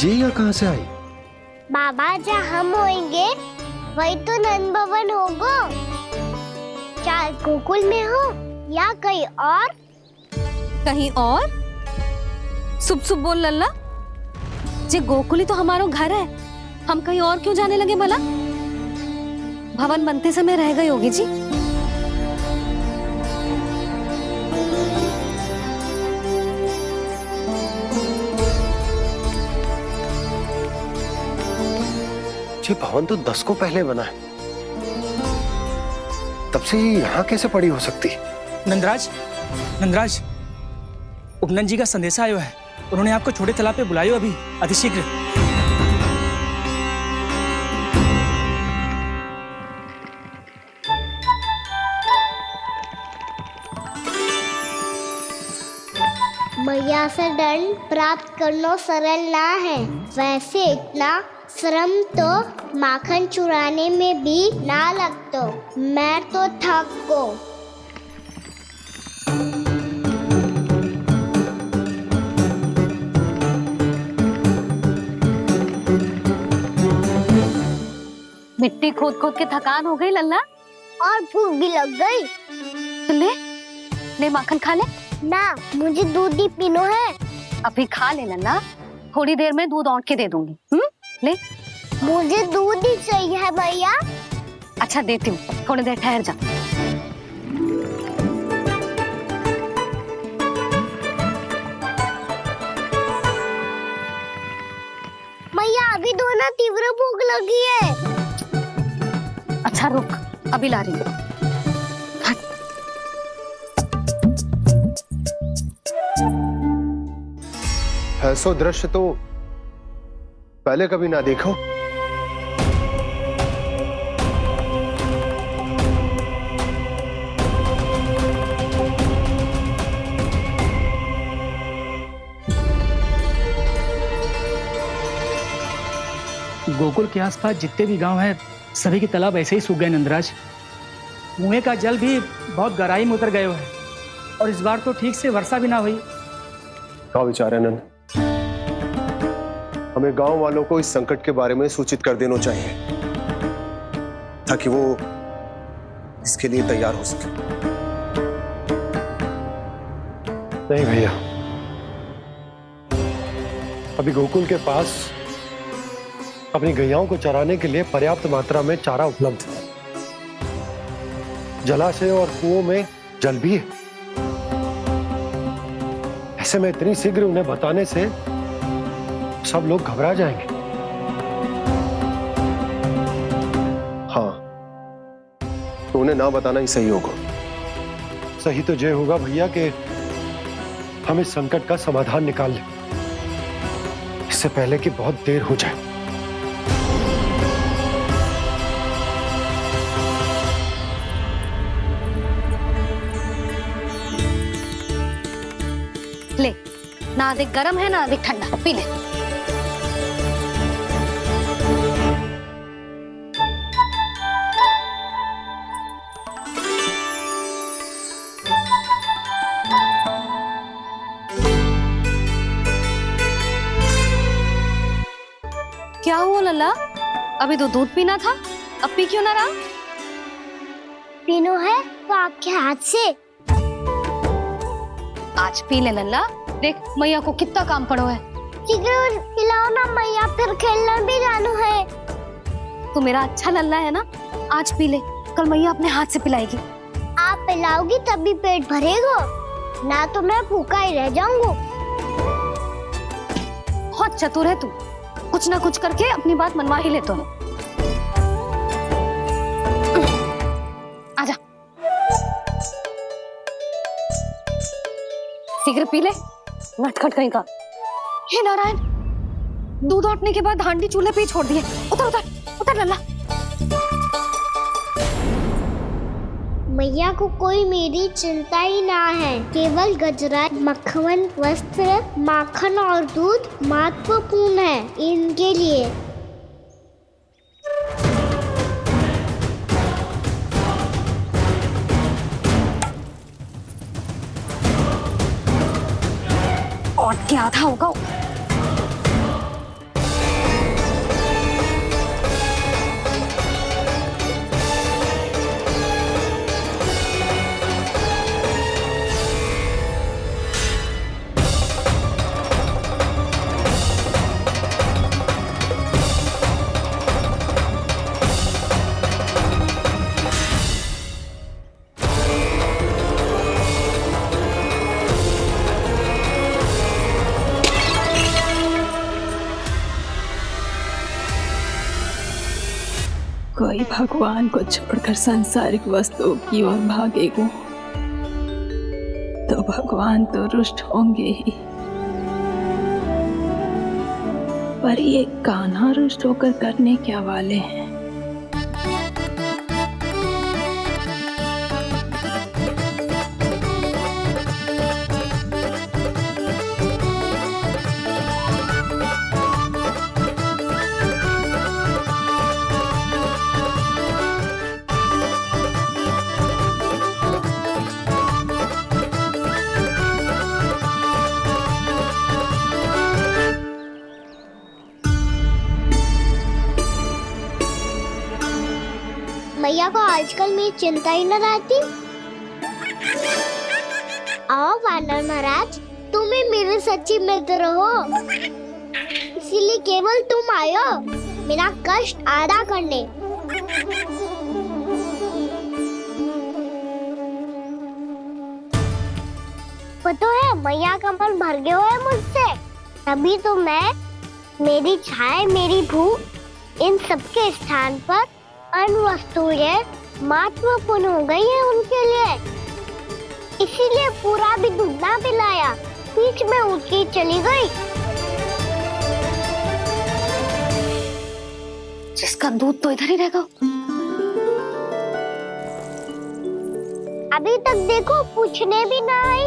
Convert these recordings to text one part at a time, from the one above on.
जी यहाँ कहाँ से आई? बाबा जहाँ हम होंगे वही तो नंद भवन होगा। चाहे गोकुल में हो या कहीं और। कहीं और? सुब सुब बोल लल्ला। जे गोकुली तो हमारो घर है, हम कहीं और क्यों जाने लगे भला? भवन बनते समय रह गई होगी जी। ये भवन तो 10 को पहले बना है, तब से ये यहाँ कैसे पड़ी हो सकती? नंदराज, नंदराज, उपनंद जी का संदेशा आयो है। उन्होंने आपको छोटे तालाब पे बुलायो अभी, अतिशीघ्र। मैया से दंड प्राप्त करना सरल ना है। वैसे इतना श्रम तो माखन चुराने में भी ना लगतो। मैं तो थक गो। मिट्टी खोद खोद के थकान हो गई लल्ला, और भूख भी लग गई। तो ले माखन खा ले। ना, मुझे दूध ही पीनो है। अभी खा ले लल्ला, थोड़ी देर में दूध औंट के दे दूंगी। ले। मुझे दूध ही चाहिए है भैया। अच्छा देती हूँ, थोड़ी देर ठहर जा। मैया अभी दो ना, तीव्र भूख लगी है। अच्छा रुक, अभी ला रही हूँ। ऐसा दृश्य तो पहले कभी ना देखो। गोकुल के आसपास जितने भी गांव हैं, सभी के तालाब ऐसे ही सूख गए नंदराज। कुएं का जल भी बहुत गहराई में उतर गए है, और इस बार तो ठीक से वर्षा भी ना हुई। क्या विचार है नंद? हमें गांव वालों को इस संकट के बारे में सूचित कर देना चाहिए, ताकि वो इसके लिए तैयार हो सके। नहीं भैया, अभी गोकुल के पास अपनी गैयाओं को चराने के लिए पर्याप्त मात्रा में चारा उपलब्ध है। जलाशय और कुओं में जल भी है। ऐसे में इतनी शीघ्र उन्हें बताने से सब लोग घबरा जाएंगे। हाँ, तो उन्हें ना बताना ही सही होगा। सही तो ये होगा भैया कि हम इस संकट का समाधान निकाल लें, इससे पहले कि बहुत देर हो जाए। ले, ना अधिक गर्म है ना अधिक ठंडा, पी ले। क्या हुआ लल्ला? अभी तो दूध पीना था, अब पी क्यों ना रहा? पीनो है तो आपके हाथ से। आज पी ले लल्ला, देख मैया को कितना काम पड़ो है। शीघ्र खिलाओ ना मैया, फिर खेलने भी जाना है। तू मेरा अच्छा लल्ला है ना, आज पी ले, कल मैया अपने हाथ से पिलाएगी। आप पिलाओगी तभी पेट भरेगा, ना तो मैं भूखा ही रह जाऊंगा। बहुत चतुर है तू, कुछ ना कुछ करके अपनी बात मनवा ही लेता है। आजा, शीघ्र पी ले, नटखट कहीं का। हे नारायण, दूध औटने के बाद हांडी चूल्हे पे ही छोड़ दिए। उतर उतर उतर लल्ला। मैया को कोई मेरी चिंता ही ना है। केवल गजरा, मक्खन, वस्त्र, माखन और दूध महत्वपूर्ण है इनके लिए। और क्या था होगा। कोई भगवान को छोड़कर सांसारिक वस्तुओं की ओर भागेगा तो भगवान तो रुष्ट होंगे ही, पर ये कान्हा रुष्ट होकर करने क्या वाले हैं? मैया को आजकल मेरी चिंता ही न रहती। आओ वानर महाराज, तुम ही मेरे सच्ची मित्र हो, इसीलिए केवल तुम आयो मेरा कष्ट आधा करने। पता है मैया का मन भर गया है मुझसे, तभी तो मैं, मेरी छाया, मेरी भूख, इन सबके स्थान पर अन्य वस्तुएं महत्वपूर्ण हो गई है उनके लिए, इसीलिए पूरा भी दूध ना पिलाया, बीच में उठ के चली गई। जिसका दूध तो इधर ही रहेगा। अभी तक देखो पूछने भी ना आई।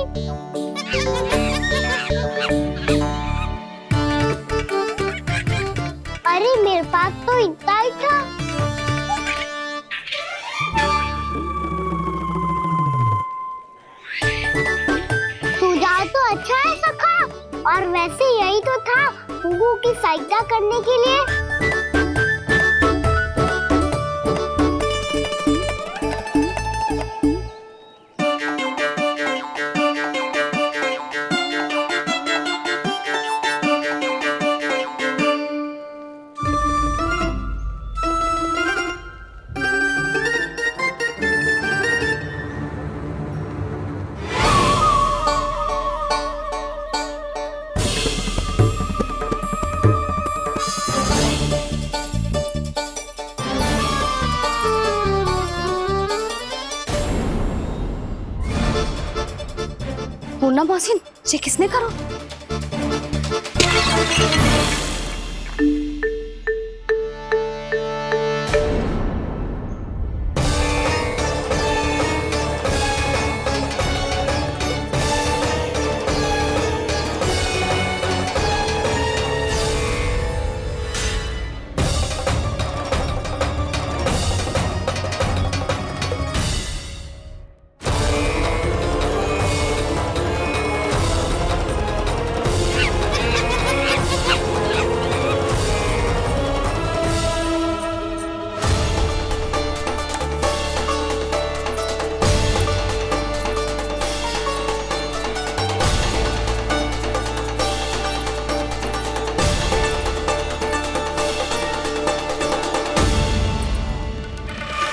अरे मेरे पास तो इतना ही था। सुझाव तो अच्छा है सखा, और वैसे यही तो था गुगु की सहायता करने के लिए। पूर्णा मौसी, ये किसने करो?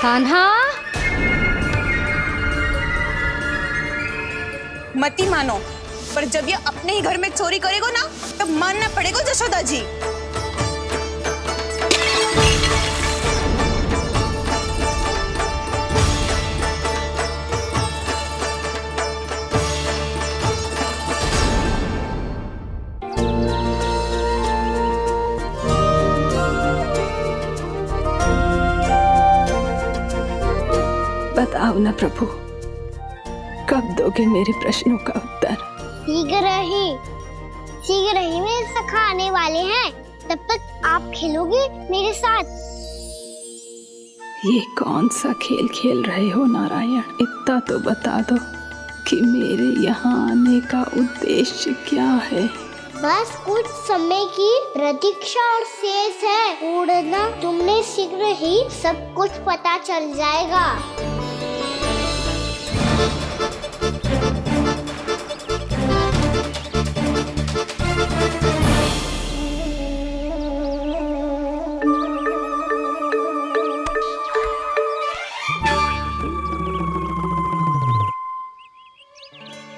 कान्हा, मत ही मानो, पर जब ये अपने ही घर में चोरी करेगा ना, तब मानना पड़ेगा जशोदा जी। बताओ ना प्रभु, कब दोगे मेरे प्रश्नों का उत्तर? शीघ्र ही मेरे सखा आने वाले हैं, तब तक आप खेलोगे मेरे साथ। ये कौन सा खेल खेल रहे हो नारायण? इतना तो बता दो कि मेरे यहाँ आने का उद्देश्य क्या है? बस कुछ समय की प्रतीक्षा और शेष है उड़ना। तुमने शीघ्र ही सब कुछ पता चल जाएगा।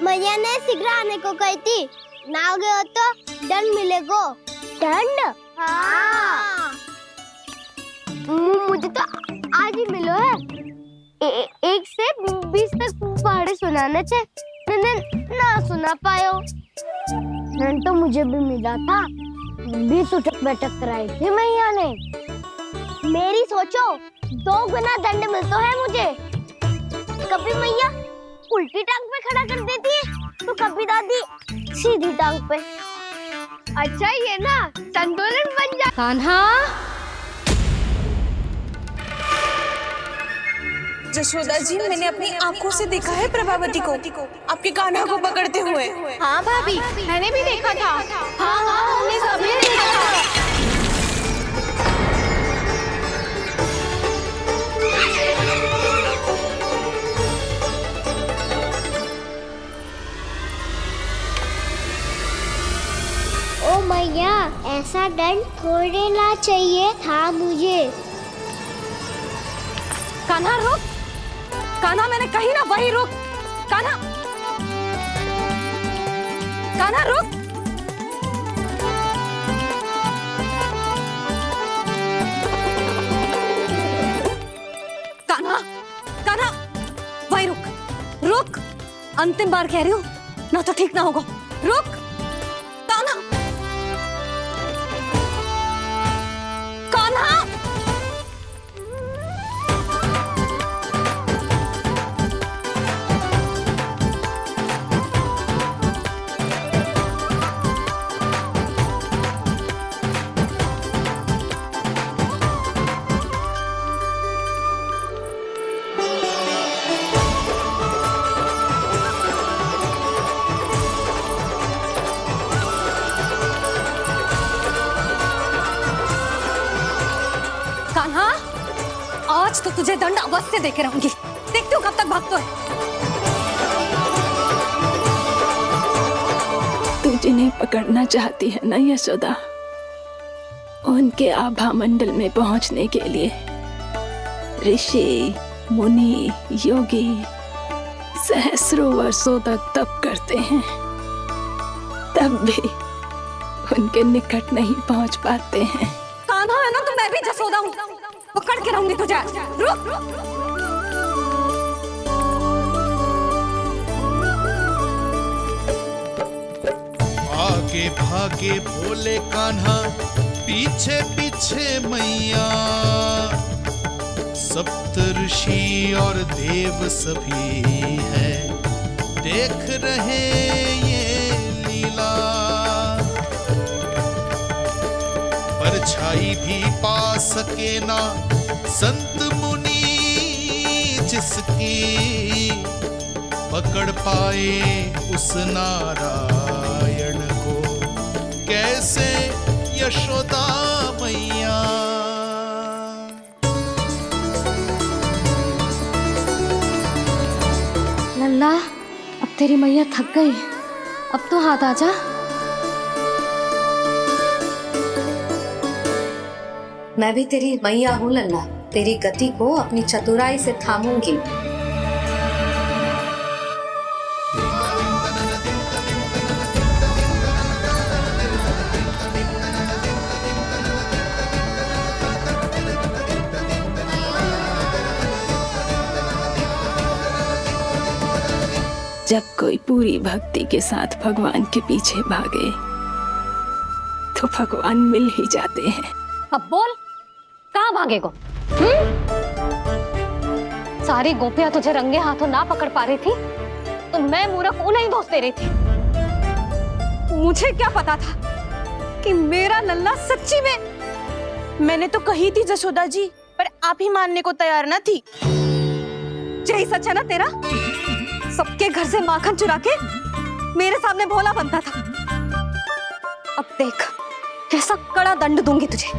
मैया ने शीघ्र आने को कही थी, ना हो गए हो तो दंड मिलेगा। दंड? हाँ। मुझे तो आज ही मिलो है। 1 से 20 तक पहाड़े सुनाने थे, ना सुना पायो। नन तो मुझे भी मिला था, 20 उठक बैठक कराई थी मैया ने। मेरी सोचो 2 गुना दंड मिलता है मुझे। कभी मैया उल्टी टांग पे खड़ा कर देती है, तो कभी दादी सीधी टांग पे। अच्छा ये ना संतुलन बन जा। कान्हा, जशोदा जी, मैंने अपनी आंखों से देखा है प्रभावती को आपके कान्हा को पकड़ते हुए। हाँ भाभी, मैंने भी देखा था। हाँ हमने सभी देखा था। ओ मैया, ऐसा दंड थोड़े ना चाहिए था मुझे। कान्हा रुक। कान्हा, मैंने कही ना वही रुक। कान्हा, कान्हा रुक। कान्हा, कान्हा, वही रुक। रुक, अंतिम बार कह रही हूँ, ना तो ठीक ना होगा। रुक कान्हा। कान्हा, कान्हा, आज तो तुझे दंड अवश्य देके रहूंगी। देखती हूँ कब तक भागता है। तू जिन्हें पकड़ना चाहती है ना यशोदा, उनके आभा मंडल में पहुंचने के लिए ऋषि, मुनि, योगी सहस्रों वर्षों तक तप करते हैं, तब भी उनके निकट नहीं पहुंच पाते हैं। कान्हा है ना, तो मैं भी जसोदा हूँ, पकड़ के रहूंगी तुझे। रुक। आगे भागे भोले कान्हा, पीछे पीछे मैया, सप्त ऋषि और देव सभी है, देख रहे ये लीला। परछाई भी पा सके ना संत मुनि, जिसकी पकड़ पाए उस नारायण को, कैसे यशोदा मैया। लल्ला, अब तेरी मैया थक गई, अब तो हाथ आजा। मैं भी तेरी मैया हूँ लल्ला, तेरी गति को अपनी चतुराई से थामूंगी। जब कोई पूरी भक्ति के साथ भगवान के पीछे भागे तो भगवान मिल ही जाते हैं। अब बोल, कहाँ भागेगो? सारी गोपियां तुझे रंगे हाथों ना पकड़ पा रही थी, तो मैं मूर्ख उन्हें ही दोष दे रही थी। मुझे क्या पता था कि मेरा लल्ला सच्ची में। मैंने तो कही थी जशोदा जी, पर आप ही मानने को तैयार न थी। यही सच है ना तेरा? सबके घर से माखन चुरा के मेरे सामने भोला बनता था। अब देख, कैसा कड़ा दंड दूंगी तुझे।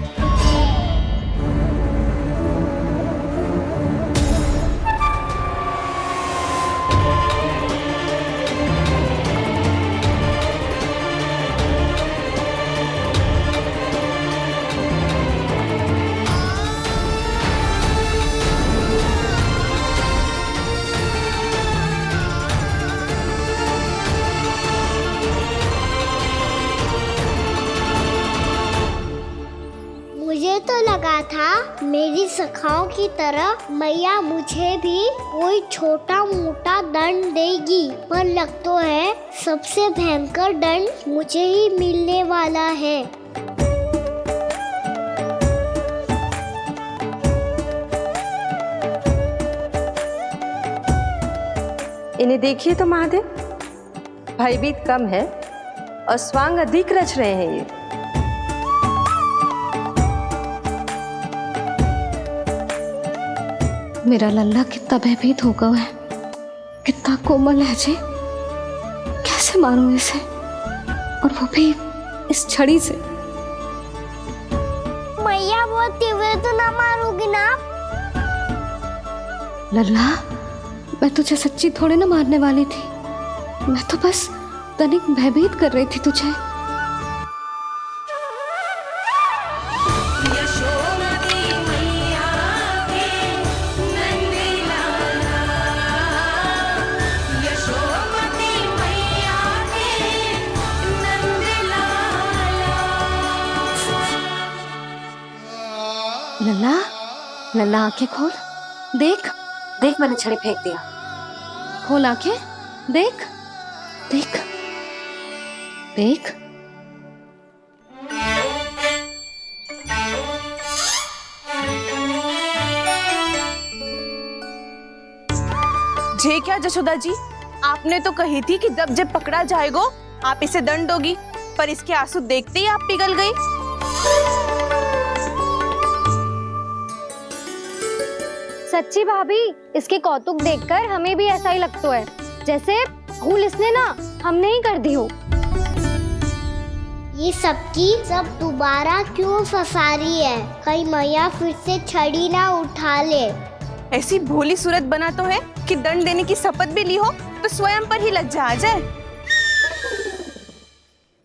मुझे मुझे तो लगा था मेरी सखाओं की तरह मैया मुझे भी कोई छोटा मोटा दंड देगी, पर लग तो है सबसे भयंकर दंड मुझे ही मिलने वाला है। इन्हें देखिए तो महादेव, भयभीत कम है और स्वांग अधिक रच रहे हैं ये। मेरा लल्ला कितना भयभीत होगा है, कितना कोमल है जी। कैसे मारूं इसे, और वो भी इस छड़ी से। मैया बहुत तीव्र तो ना मारोगी ना? लल्ला, मैं तुझे सच्ची थोड़े ना मारने वाली थी, मैं तो बस तनिक भयभीत कर रही थी तुझे। लल्ला, लल्ला आंखें खोल, देख देख मैंने छड़ी फेंक दिया। खोल आंखें, देख देख देख। जे क्या जशोदा जी, आपने तो कही थी कि जब पकड़ा जाएगा आप इसे दंड दोगी, पर इसके आंसू देखते ही आप पिघल गई। सच्ची भाभी, इसके कौतुक देखकर हमें भी ऐसा ही लगता है, जैसे भूल इसने ना हमने ही कर दी हो। ये सबकी सब दोबारा क्यों फंसा रही है? कहीं मैया फिर से छड़ी ना उठा ले। ऐसी भोली सूरत बना तो है कि दंड देने की शपथ भी ली हो तो स्वयं पर ही लज्जा आ जाए।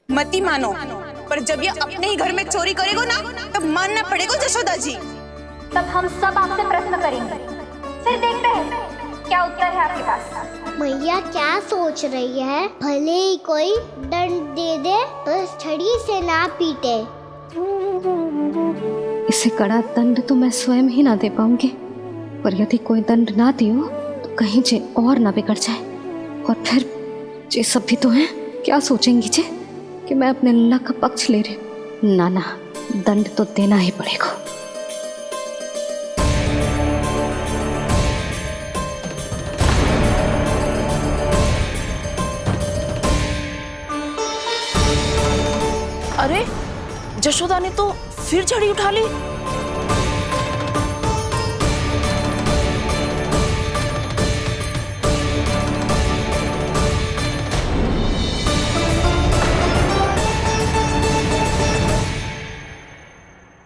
मती मानो, पर जब ये अपने ही घर में चोरी करेगा ना, तब मानना पड़ेगा जशोदा जी। तब हम सब आपसे प्रश्न करेंगे, फिर देखते हैं क्या उत्तर है आपके पास। मैया क्या सोच रही है? भले ही कोई दंड दे दे, बस छड़ी से ना पीटे। इसे कड़ा दंड तो मैं स्वयं ही ना दे पाऊंगी, पर यदि कोई दंड ना दियो तो कहीं जे और ना बिगड़ जाए, और फिर जे सब भी तो हैं, क्या सोचेंगी जे कि मैं अपने लल्ला का पक्ष ले रही। ना ना, दंड तो देना ही पड़ेगा। अरे जशोदा ने तो फिर छड़ी उठा ली।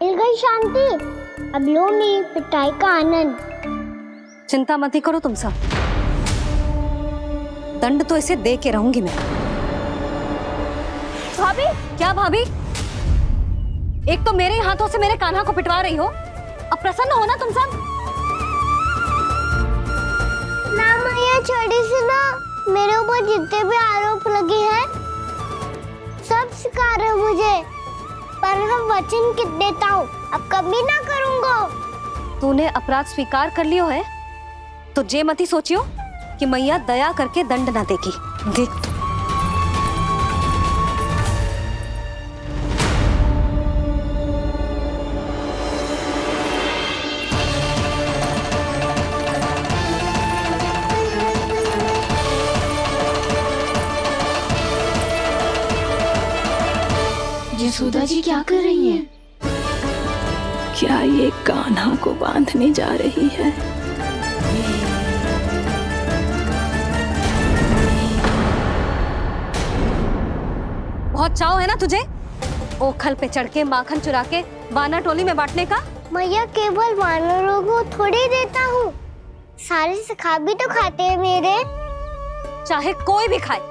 मिल गई शांति, अब लो मेरी पिटाई का आनंद। चिंता मत ही करो तुम सब, दंड तो इसे दे के रहूंगी मैं। भाभी, क्या भाभी? एक तो मेरे ही हाथों से मेरे कान्हा को पिटवा रही हो, अब प्रसन्न हो ना तुम सब? ना मैया, छड़ी से ना मेरे ऊपर जितने भी आरोप लगे हैं सब स्वीकार है मुझे, पर हम वचन कित देता हूँ, अब कभी ना करूँगा। तूने अपराध स्वीकार कर लियो है तो जे मती सोचियो कि मैया दया करके दंड ना देगी। देख यशोदा जी क्या कर रही हैं? क्या ये कान्हा को बांधने जा रही है? बहुत चाव है ना तुझे ओखल पे चढ़ के माखन चुरा के वानर टोली में बांटने का? मैया, केवल वानरों को थोड़ी देता हूँ, सारे सखा भी तो खाते हैं मेरे। चाहे कोई भी खाए,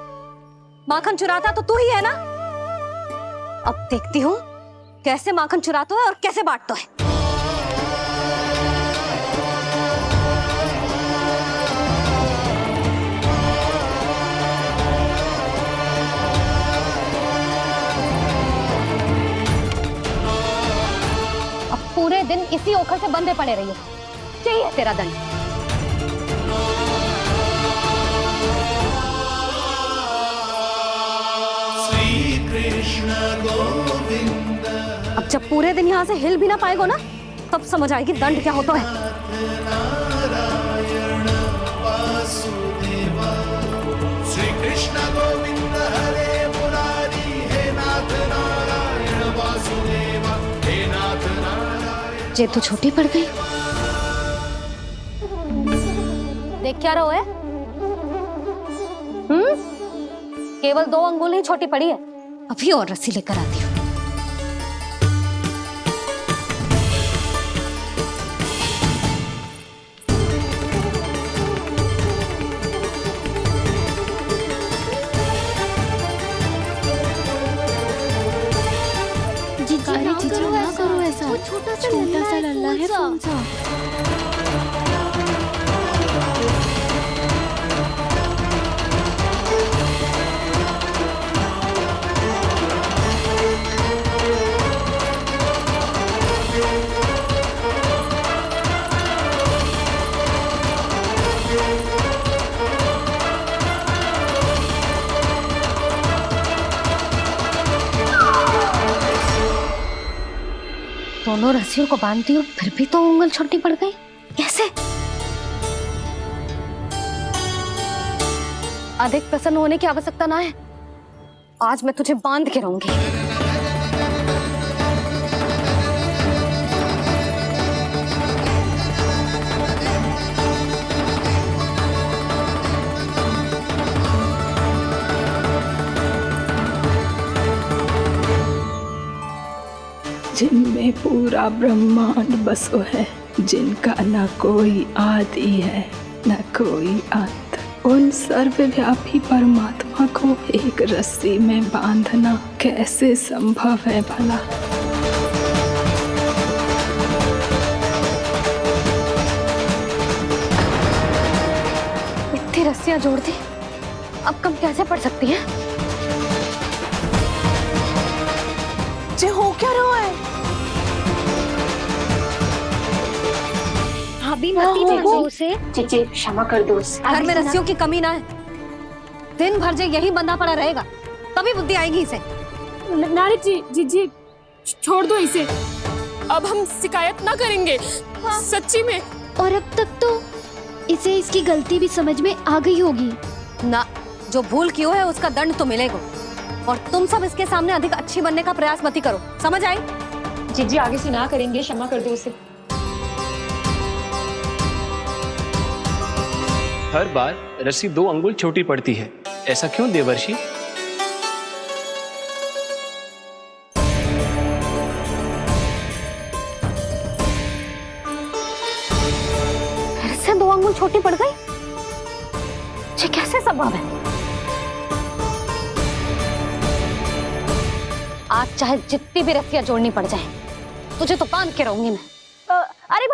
माखन चुराता तो तू ही है ना। अब देखती हूँ कैसे माखन चुराता है और कैसे बांटता है। अब पूरे दिन इसी ओखर से बंधे पड़े रहिए। चाहिए तेरा दंड। श्री कृष्ण गोविंद अब जब पूरे दिन यहाँ से हिल भी ना पाएगो ना, तब समझ आएगी दंड क्या होता है। नारायण वासुदेव श्री कृष्ण गोविंद हरे मुरारी हे नाथ नारायण वासुदेव हे नाथ नारायण। जे तो छोटी पड़ गई। देख क्या रहो है? केवल 2 अंगुल ही छोटी पड़ी है। अभी और रस्सी लेकर आती हूँ। ना करो ऐसा। छोटा सा लल्ला है कौन सा? दोनों रस्सियों को बांधती हूँ, फिर भी तो उंगल छोटी पड़ गई। कैसे? अधिक प्रसन्न होने की आवश्यकता ना है। आज मैं तुझे बांध के रहूंगी। जिनमें पूरा ब्रह्मांड बसो है, जिनका न कोई आदि है न कोई अंत, उन सर्वव्यापी परमात्मा को एक रस्सी में बांधना कैसे संभव है भला? इतनी रस्सियां जोड़ दी, अब कम कैसे पड़ सकती हैं? जे हो क्या रहा है? भाभी मती देखो उसे। जी क्षमा कर दो उसे। घर में रस्सियों की कमी ना है। दिन भर जे यही बंधा पड़ा रहेगा, तभी बुद्धि आएगी इसे। नारी जी छोड़ दो इसे। अब हम शिकायत ना करेंगे। सच्ची में। और अब तक तो इसे इसकी गलती भी समझ में आ गई होगी ना। जो भूल की हो है उसका दंड तो मिलेगा। और तुम सब इसके सामने अधिक अच्छी बनने का प्रयास मत करो, समझ आई? जी आगे से ना करेंगे, क्षमा कर दो उसे। हर बार रस्सी 2 अंगुल छोटी पड़ती है, ऐसा क्यों देवर्षि? फिर से 2 अंगुल छोटी पड़ गई? ये कैसे संभव है? आज चाहे जितनी भी रस्सियां जोड़नी पड़ जाए, तुझे तो बांध के रहूंगी मैं। अरे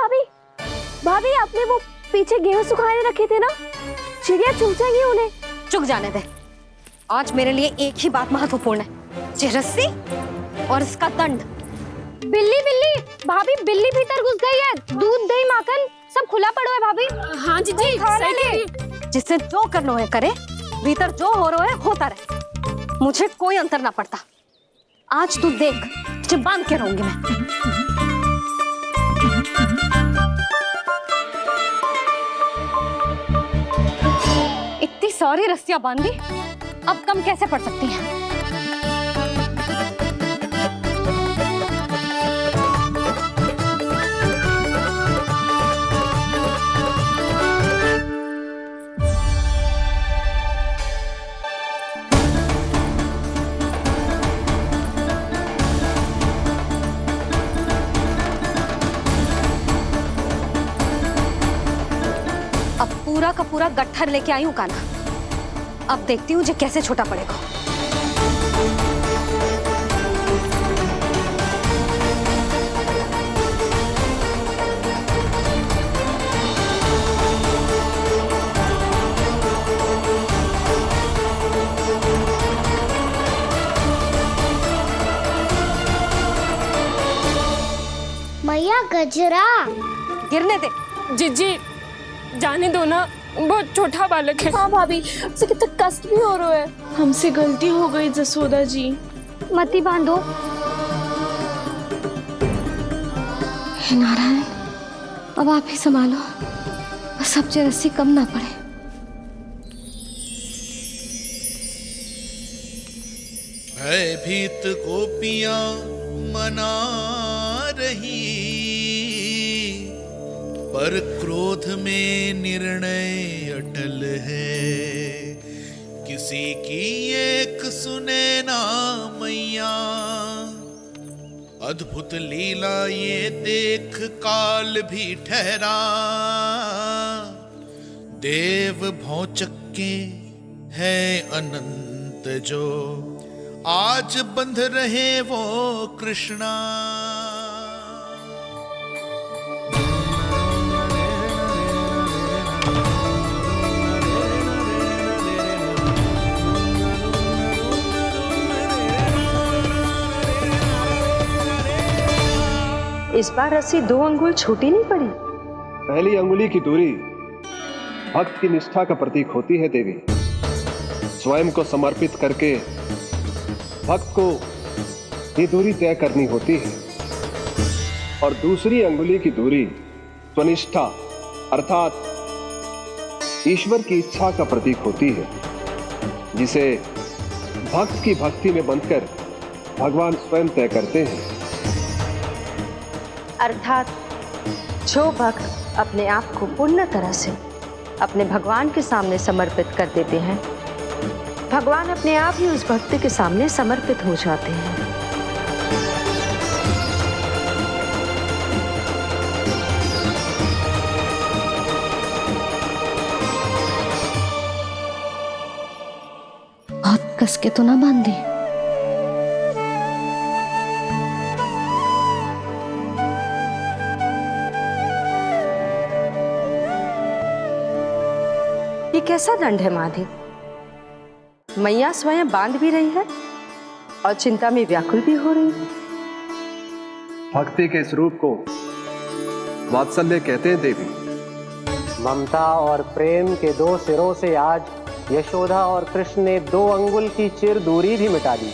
भाभी आपने वो पीछे गेहूं सुखाने रखे थे ना, चिड़िया चुग जाएंगी उन्हें। चुग जाने दे। आज मेरे लिए एक ही बात महत्वपूर्ण है, ये रस्सी और इसका दंड। बिल्ली भाभी, बिल्ली भीतर घुस गई है। दूध दही माखन सब खुला पड़ो है भाभी। हाँ जी सही कह रही है। जिससे जो करना है करे, भीतर जो हो रहा है होता रहे, मुझे कोई अंतर ना पड़ता। आज तू देख, तुझे बांध के रहूंगी मैं। इतनी सारी रस्सियां बांधी, अब कम कैसे पड़ सकती हैं? अब पूरा का पूरा गट्ठर लेके आई हूं काना। अब देखती हूँ जे कैसे छोटा पड़ेगा। मैया गजरा। गिरने दे। जीजी जाने दो ना, बहुत छोटा बालक है। हाँ भाभी, उसे कितना कष्ट भी हो रहा है। हमसे गलती हो गई जसोदा जी। मती बांधो। हे नारायण, अब आप ही संभालो, बस अब रस्सी कम ना पड़े। भयभीत गोपियां मना रही, पर क्रोध में निर्णय अटल है। किसी की एक सुने ना मैया, अद्भुत लीला ये देख काल भी ठहरा। देव भौचक्के है अनंत जो, आज बंध रहे वो कृष्णा। इस बार रस्सी 2 अंगुल छोटी नहीं पड़ी। पहली अंगुली की दूरी भक्त की निष्ठा का प्रतीक होती है देवी। स्वयं को समर्पित करके भक्त को ये दूरी तय करनी होती है, और दूसरी अंगुली की दूरी स्वनिष्ठा अर्थात ईश्वर की इच्छा का प्रतीक होती है, जिसे भक्त की भक्ति में बंधकर भगवान स्वयं तय करते हैं। अर्थात जो भक्त अपने आप को पूर्ण तरह से अपने भगवान के सामने समर्पित कर देते हैं, भगवान अपने आप ही उस भक्त के सामने समर्पित हो जाते हैं। बहुत कस के तो ना बांधी। ये कैसा दंड है माधे? मैया स्वयं बांध भी रही है और चिंता में व्याकुल भी हो रही है। भक्ति के स्वरूप को वात्सल्य कहते हैं देवी। ममता और प्रेम के 2 सिरों से आज यशोदा और कृष्ण ने 2 अंगुल की चिर दूरी भी मिटा दी।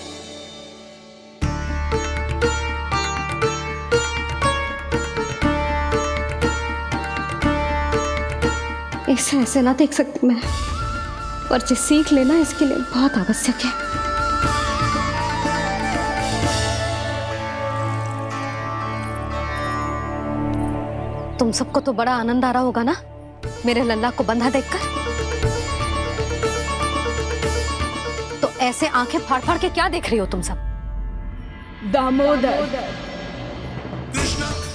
इसे ऐसे ना देख सकती मैं, पर जो सीख लेना इसके लिए बहुत आवश्यक है। तुम सबको तो बड़ा आनंद आ रहा होगा ना मेरे लल्ला को बंधा देखकर। तो ऐसे आंखें फाड़ फाड़ के क्या देख रही हो तुम सब? दामोदर।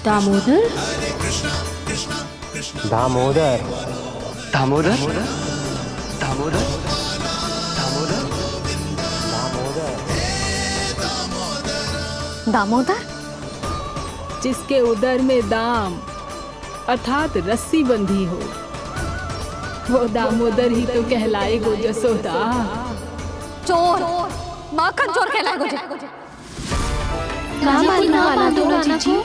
दामोदर। दामोदर। दामोदर दामोदर दामोदर दामोदर, जिसके उदर में दाम अर्थात रस्सी बंधी हो, वो दामोदर ही तो कहलाएगो जसोदा। चोर, माखन चोर कहलाएगो जी। ना मारना वाला दो राना को।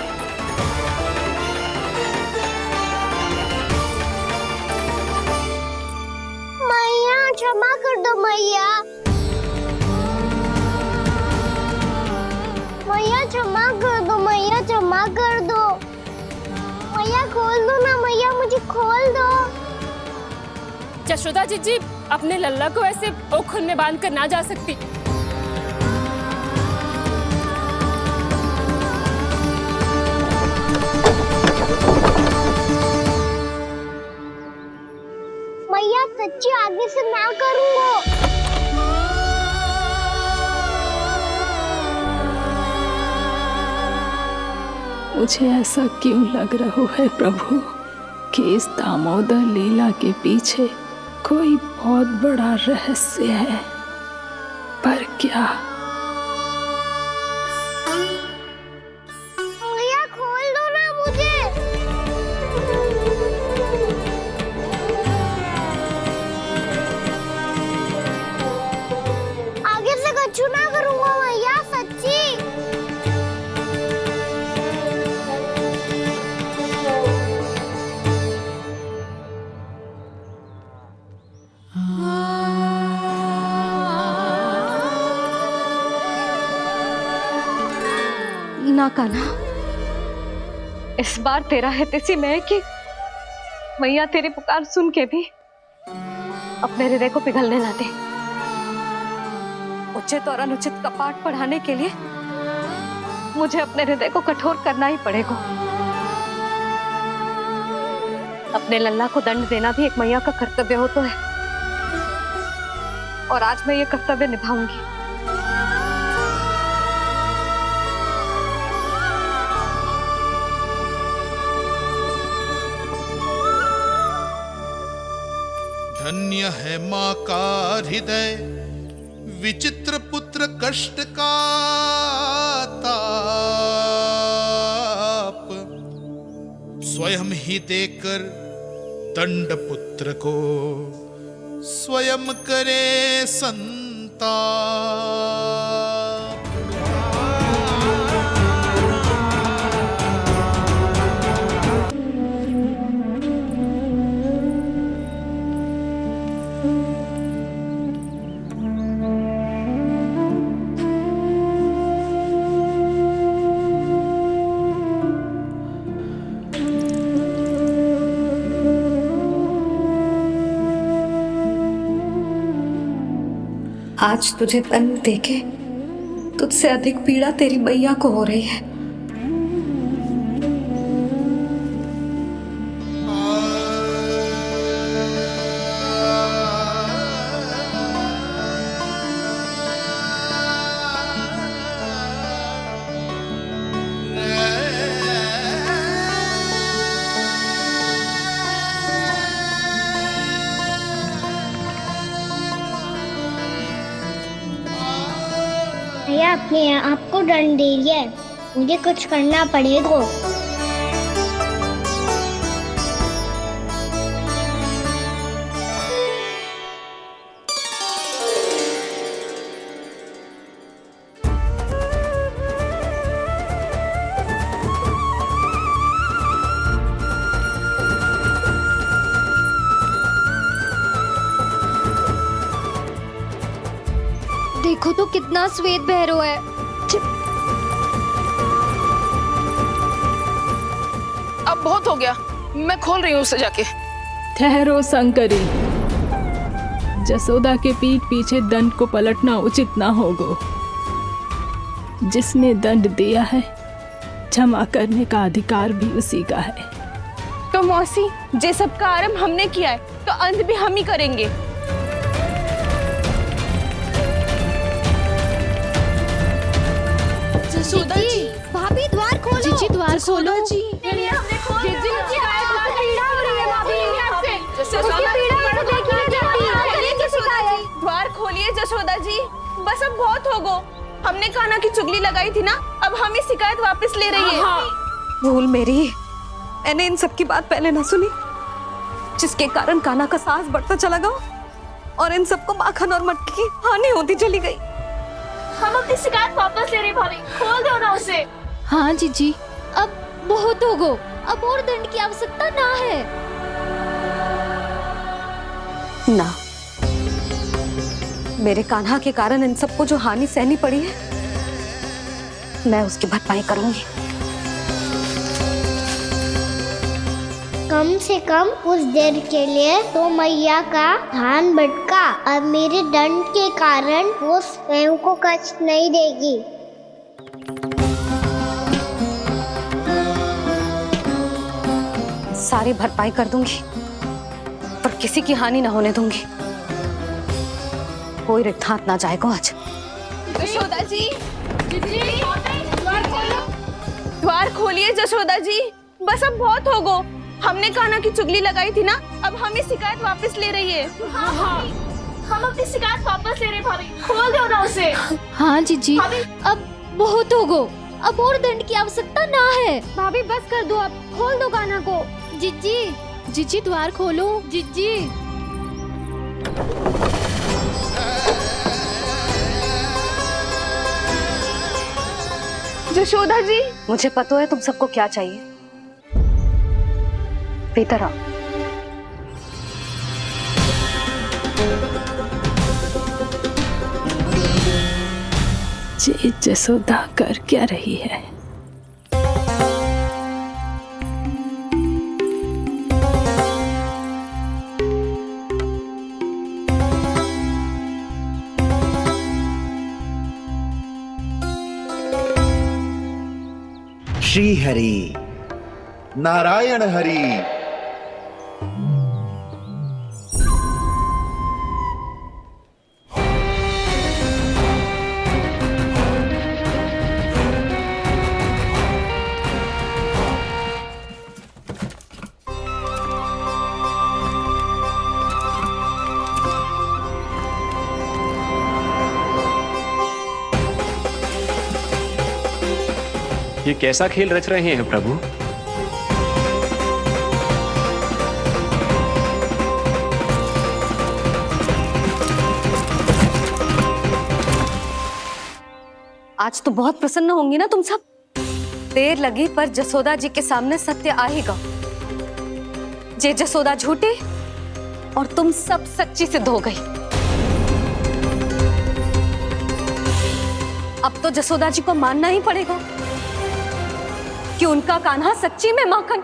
मैया क्षमा कर दो मैया। मैया क्षमा कर दो, मैया क्षमा कर दो। मैया खोल दो ना मैया, मुझे खोल दो। यशोदा जीजी अपने लल्ला को ऐसे ओखल में बांध कर ना जा सकती। मैया सच्ची आगे से ना करूंगा। मुझे ऐसा क्यों लग रहा है प्रभु कि इस दामोदर लीला के पीछे कोई बहुत बड़ा रहस्य है, पर क्या? मैया खोल दो ना मुझे। आगे से कछु ना करूंगा मैया, सच्ची। ना कान्हा, इस बार तेरा है तेसी मैं कि मैया तेरी पुकार सुन के भी अपने हृदय को पिघलने ना दे। उचित और अनुचित का पाठ पढ़ाने के लिए मुझे अपने हृदय को कठोर करना ही पड़ेगा। अपने लल्ला को दंड देना भी एक मैया का कर्तव्य हो तो है, और आज मैं ये कर्तव्य निभाऊंगी। धन्य है माँ का हृदय, विचित्र पुत्र कष्ट का ताप, स्वयं ही देकर दंड पुत्र को स्वयं करे संताप। आज तुझे दंड देके तुझसे अधिक पीड़ा तेरी मैया को हो रही है। भैया अपने आप को दंड दे रही है, मुझे कुछ करना पड़ेगा। देखो तो कितना श्वेत बहरो है। अब बहुत हो गया, मैं खोल रही हूँ उसे जाके। ठहरो शंकरी, जसोदा के पीठ पीछे दंड को पलटना उचित ना होगा। जिसने दंड दिया है क्षमा करने का अधिकार भी उसी का है। तो मौसी, जे सब का आरंभ हमने किया है तो अंत भी हम ही करेंगे। जसोदा जी, भाभी द्वार खोलो। जीजी द्वार खोलो। जी हमने खोल दिया। जीजी पीड़ा हो रही है भाभी। उसकी पीड़ा है तो देखी नहीं जाती। करेंगे शिकायत। द्वार खोलिए जसोदा जी, बस अब बहुत हो गो। हमने कान्हा की चुगली लगाई थी ना, अब हम ही शिकायत वापस ले रही है। भूल मेरी, मैंने इन सब की बात पहले ना सुनी, जिसके कारण कान्हा का साहस बढ़ता चला गया और इन सबको माखन और मटकी की हानि होती चली गई। हम अपनी शिकायत वापस ले रहे भाभी, खोल दो ना उसे। हाँ जीजी, अब बहुत हो गो, अब और दंड की आवश्यकता ना है। ना, मेरे कान्हा के कारण इन सबको जो हानि सहनी पड़ी है, मैं उसकी भरपाई करूंगी। कम से कम कुछ देर के लिए तो मैया का ध्यान भटका, और मेरे दंड के कारण वो स्वयं को कष्ट नहीं देगी। सारी भरपाई कर दूंगी, पर किसी की हानि ना होने दूंगी। कोई रिक्त हाथ ना जाएगा आज। जशोदा जी, द्वार खोलिए जशोदा जी, बस अब बहुत हो गो। हमने कान्हा की चुगली लगाई थी ना, अब हम ही शिकायत वापस ले रही है। हाँ, हम अपनी शिकायत वापस ले रहे भाभी, खोल दो ना उसे। हाँ जीजी, अब बहुत हो गो, अब और दंड की आवश्यकता ना है। भाभी बस कर दो, अब खोल दो कान्हा को। जीजी, जीजी द्वार खोलो। जीजी जशोदा जी, मुझे पता है तुम सबको क्या चाहिए। भीतर आओ। जी जसोदा कर क्या रही है? श्री हरि, नारायण हरि। ये कैसा खेल रच रहे हैं प्रभु? आज तो बहुत प्रसन्न होंगी ना तुम सब। देर लगी पर जसोदा जी के सामने सत्य आएगा। जे जसोदा झूठी और तुम सब सच्ची सिद्ध हो गई। अब तो जसोदा जी को मानना ही पड़ेगा कि उनका कान्हा सच्ची में माखन।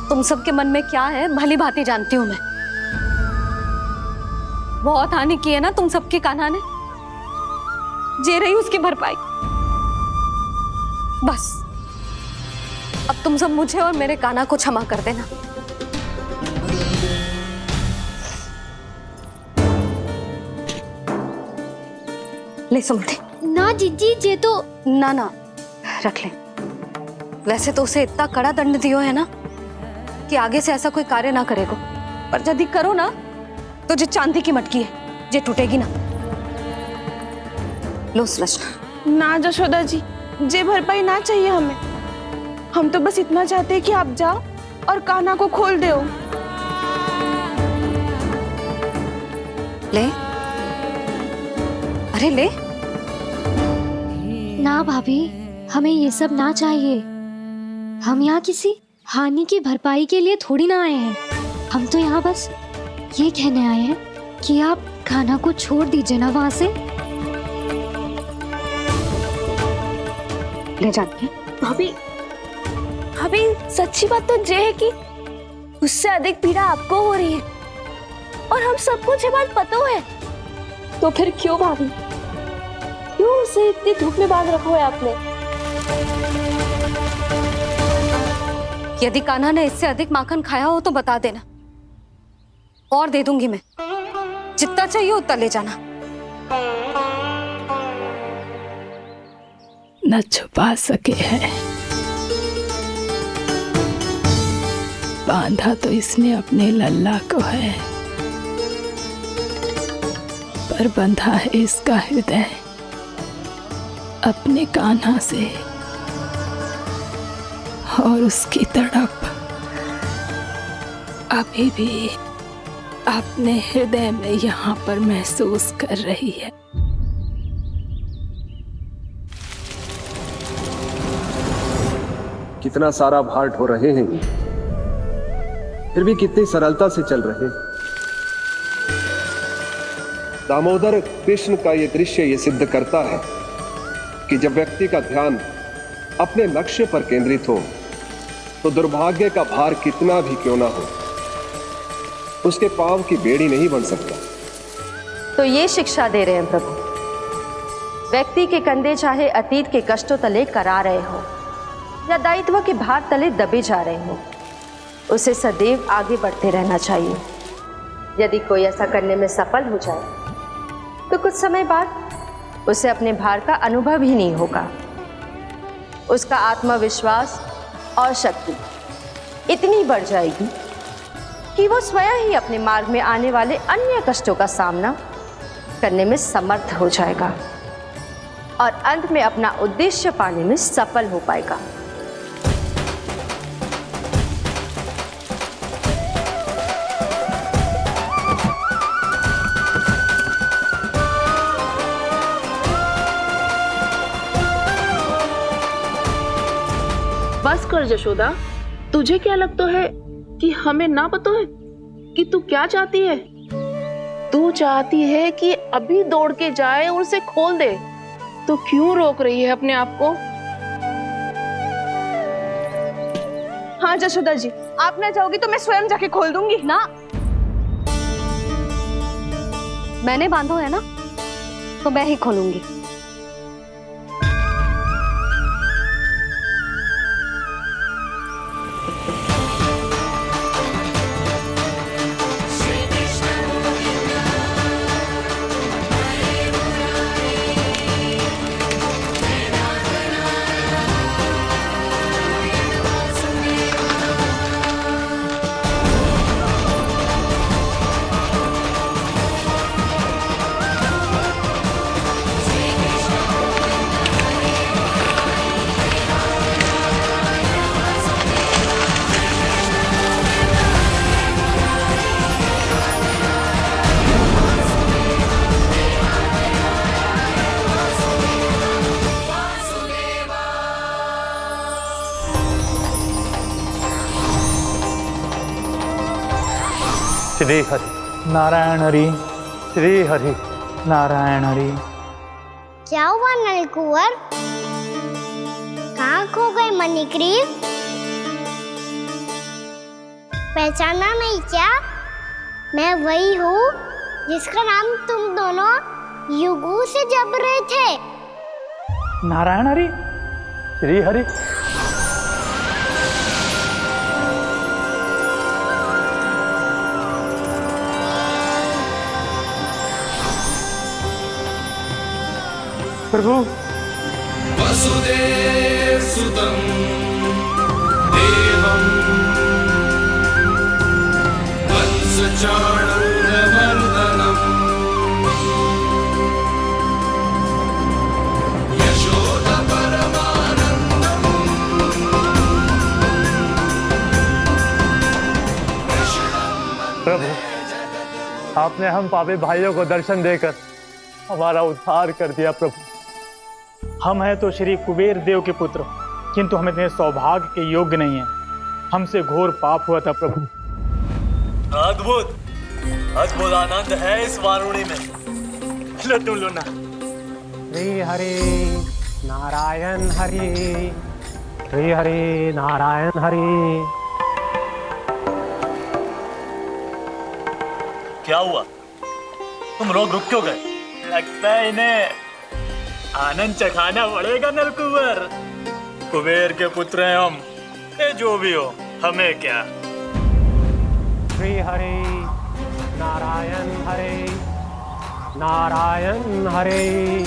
तुम सबके मन में क्या है भली भांति जानती हूं मैं। बहुत हानि की है ना तुम सबके कान्हा ने, जे रही उसकी भरपाई। बस अब तुम सब मुझे और मेरे कान्हा को क्षमा कर देना। ले सुमति। ना जीजी, जे तो ना ना रख ले। वैसे तो उसे इतना कड़ा दंड दियो है ना कि आगे से ऐसा कोई कार्य ना करेगा, पर यदि करो ना तो जे चांदी की मटकी है जे टूटेगी ना। लो सुलक्षणा। ना जशोदा जी, जे भरपाई ना चाहिए हमें। हम तो बस इतना चाहते हैं कि आप जाओ और कान्हा को खोल दो। ले, अरे ले। ना भाभी, हमें ये सब ना चाहिए। हम यहाँ किसी हानि की भरपाई के लिए थोड़ी ना आए हैं। हम तो यहाँ बस ये कहने आए हैं कि आप कान्हा को छोड़ दीजिए ना वहां से। ले जाते भाभी, भाभी सच्ची बात तो ये है कि उससे अधिक पीड़ा आपको हो रही है और हम सबको ये बात पता है। तो फिर क्यों भाभी, क्यों उसे इतनी धूप में बांध रखा है आपने? यदि कान्हा ने इससे अधिक माखन खाया हो तो बता देना, और दे दूंगी मैं। जितना चाहिए उतना ले जाना। न छुपा सके हैं, बांधा तो इसने अपने लल्ला को है, पर बंधा है इसका हृदय अपने कान्हा से। और उसकी तड़प अभी भी अपने हृदय में यहाँ पर महसूस कर रही है। कितना सारा भार ढो रहे हैं, फिर भी कितनी सरलता से चल रहे हैं। दामोदर कृष्ण का ये दृश्य ये सिद्ध करता है कि जब व्यक्ति का ध्यान अपने लक्ष्य पर केंद्रित हो तो दुर्भाग्य का भार कितना भी क्यों ना हो, उसके पांव की बेड़ी नहीं बन सकता। तो ये शिक्षा दे रहे हैं प्रभु, व्यक्ति के कंधे चाहे अतीत के कष्टों तले करा रहे हो या दायित्व के भार तले दबे जा रहे हो, उसे सदैव आगे बढ़ते रहना चाहिए। यदि कोई ऐसा करने में सफल हो जाए तो कुछ समय बाद उसे अपने भार का अनुभव ही नहीं होगा। उसका आत्मविश्वास और शक्ति इतनी बढ़ जाएगी कि वो स्वयं ही अपने मार्ग में आने वाले अन्य कष्टों का सामना करने में समर्थ हो जाएगा और अंत में अपना उद्देश्य पाने में सफल हो पाएगा। बस कर जशोदा, तुझे क्या लगता है कि हमें ना पता है कि तू क्या चाहती है? तू चाहती है कि अभी दौड़ के जाए और उसे खोल दे, तो क्यों रोक रही है अपने आप को? हाँ जशोदा जी, आप ना जाओगी तो मैं स्वयं जाके खोल दूंगी। ना, मैंने बांधो है ना, तो मैं ही खोलूंगी। श्री हरि नारायण हरि, श्री हरि नारायण हरि। क्या हुआ नलकुंवर? कहाँ खो गए मणिग्रीव? पहचाना नहीं क्या? मैं वही हूँ जिसका नाम तुम दोनों युगों से जप रहे थे। नारायण हरि, श्री हरि। प्रभु वसुदेव सुतं देवं वत्सचाणूरमर्दनम् यशोदा परमानन्दम् प्रभु, आपने हम पापी भाइयों को दर्शन देकर हमारा उद्धार कर दिया। प्रभु, हम हैं तो श्री कुबेर देव के पुत्र, किंतु हम इतने सौभाग्य के योग्य नहीं हैं। हमसे घोर पाप हुआ था प्रभु। अद्भुत अद्भुत आनंद है इस वारुणी में। लो तुम लो ना। श्री हरि नारायण हरि, श्री हरि नारायण हरि। क्या हुआ? तुम लोग रुक क्यों गए? लगता है इन्हें आनंद चखाना पड़ेगा नलकुंवर। कुबेर के पुत्र हैं हम, ये जो भी हो हमें क्या। श्री हरि नारायण हरि, नारायण हरि,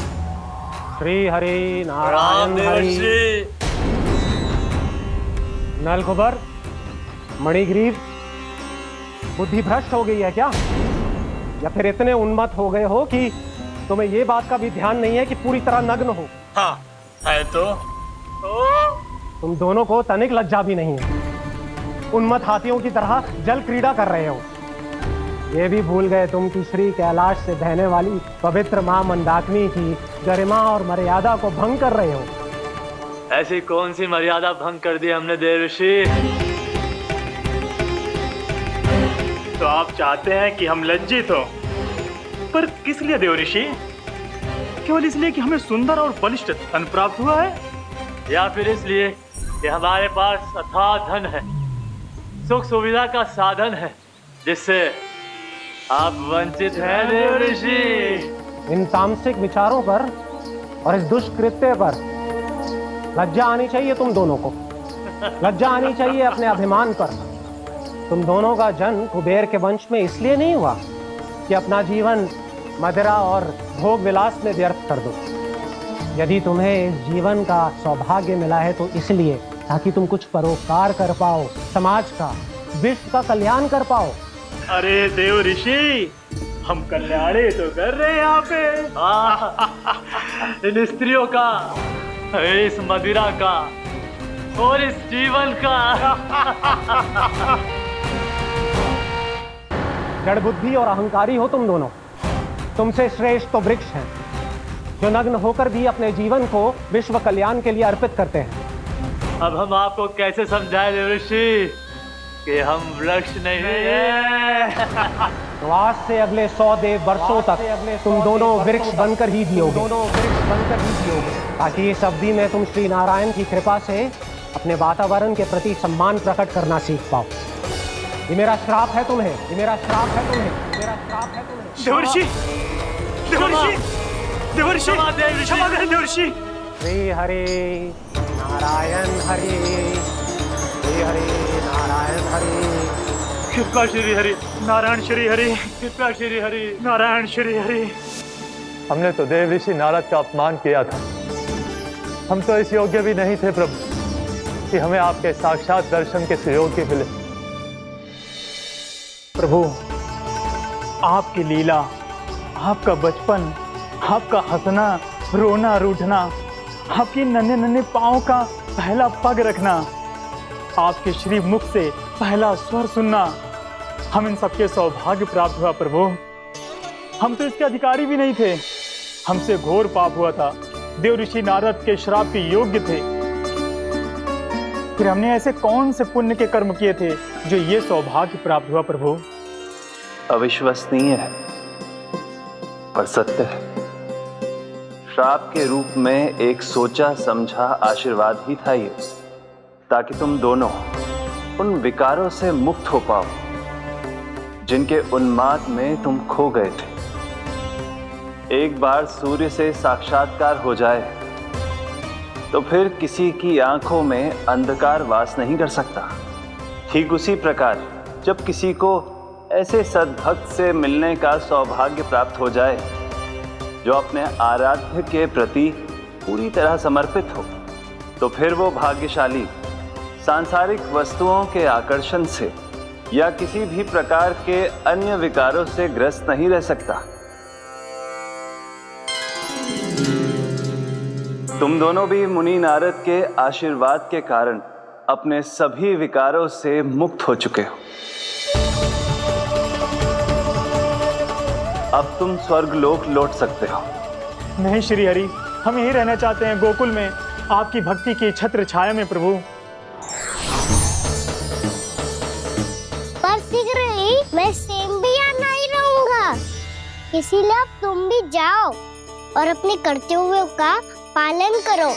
श्री हरि नारायण हरि। नलकुबर, मणिग्रीव, बुद्धि भ्रष्ट हो गई है क्या? या फिर इतने उन्मत्त हो गए हो कि तुम्हें ये बात का भी ध्यान नहीं है कि पूरी तरह नग्न हो? हाँ है तो तुम दोनों को तनिक लज्जा भी नहीं है। उन्मत्त हाथियों की तरह जल क्रीड़ा कर रहे हो। ये भी भूल गए तुम कि श्री कैलाश से बहने वाली पवित्र मां मंदाकिनी की गरिमा और मर्यादा को भंग कर रहे हो। ऐसी कौन सी मर्यादा भंग कर दी हमने देवर्षि? तो आप चाहते हैं कि हम लज्जित हो, पर किस लिए देवर्षि? केवल इसलिए कि हमें सुंदर और बलिष्ठ धन प्राप्त हुआ है, या फिर इसलिए कि हमारे पास अथाह धन है, सुख सुविधा का साधन है, जिससे आप वंचित हैं देवर्षि? इन तामसिक विचारों पर और इस दुष्कृत्य पर लज्जा आनी चाहिए तुम दोनों को। लज्जा आनी चाहिए अपने अभिमान पर। तुम दोनों का जन्म कुबेर के वंश में इसलिए नहीं हुआ कि अपना जीवन मदिरा और भोग विलास में व्यर्थ कर दो। यदि तुम्हें इस जीवन का सौभाग्य मिला है तो इसलिए ताकि तुम कुछ परोपकार कर पाओ, समाज का, विश्व का कल्याण कर पाओ। अरे देव ऋषि, हम कल्याणी तो कर रहे हैं यहाँ पे। इन स्त्रियों का, इस मदिरा का और इस जीवन का। जड़ बुद्धि और अहंकारी हो तुम दोनों। तुमसे श्रेष्ठ तो वृक्ष हैं, जो नग्न होकर भी अपने जीवन को विश्व कल्याण के लिए अर्पित करते हैं। अब हम आपको कैसे समझाएं देवर्षि कि हम वृक्ष नहीं हैं? तो आज से अगले 100 देव वर्षों तक तुम दोनों वृक्ष बनकर ही जियोगे, ताकि इस अवधि में तुम श्री नारायण की कृपा से अपने वातावरण के प्रति सम्मान प्रकट करना सीख पाओ। ये मेरा श्राप है तुम्हें, ये मेरा श्राप है तुम्हें, मेरा श्राप है तुम्हें। देवर्षि, देवर्षि, देवऋषि, क्षमा करें देवऋषि। श्री हरि नारायण हरि, श्री हरि नारायण हरि, कृपा श्री हरि नारायण श्री हरि, कृपा श्री हरि नारायण श्री हरि। हमने तो देव ऋषि नारद का अपमान किया था। हम तो इस योग्य भी नहीं थे प्रभु कि हमें आपके साक्षात दर्शन के सुयोग्य मिले। प्रभु, आपकी लीला, आपका बचपन, आपका हंसना, रोना, रूठना, आपकी नन्हे नन्हे पाँव का पहला पग रखना, आपके श्री मुख से पहला स्वर सुनना, हम इन सबके सौभाग्य प्राप्त हुआ प्रभु। हम तो इसके अधिकारी भी नहीं थे। हमसे घोर पाप हुआ था, देव ऋषि नारद के श्राप के योग्य थे। फिर हमने ऐसे कौन से पुण्य के कर्म किए थे जो ये सौभाग्य प्राप्त हुआ प्रभु? अविश्वसनीय है पर सत्य है। श्राप के रूप में एक सोचा समझा आशीर्वाद ही था ये, ताकि तुम दोनों उन विकारों से मुक्त हो पाओ जिनके उन्माद में तुम खो गए थे। एक बार सूर्य से साक्षात्कार हो जाए तो फिर किसी की आंखों में अंधकार वास नहीं कर सकता। ठीक उसी प्रकार जब किसी को ऐसे सद्भक्त से मिलने का सौभाग्य प्राप्त हो जाए जो अपने आराध्य के प्रति पूरी तरह समर्पित हो, तो फिर वो भाग्यशाली सांसारिक वस्तुओं के आकर्षण से या किसी भी प्रकार के अन्य विकारों से ग्रस्त नहीं रह सकता। तुम दोनों भी मुनि नारद के आशीर्वाद के कारण अपने सभी विकारों से मुक्त हो चुके हो। अब तुम स्वर्गलोक लौट सकते हो। नहीं श्री हरि, हम यही रहना चाहते हैं, गोकुल में आपकी भक्ति की छत्र छाया में प्रभु। पर शीघ्र ही मैं सेम्बिया नहीं रहूंगा, इसीलिए अब तुम भी जाओ और अपने कर्तव्यों का पालन करो।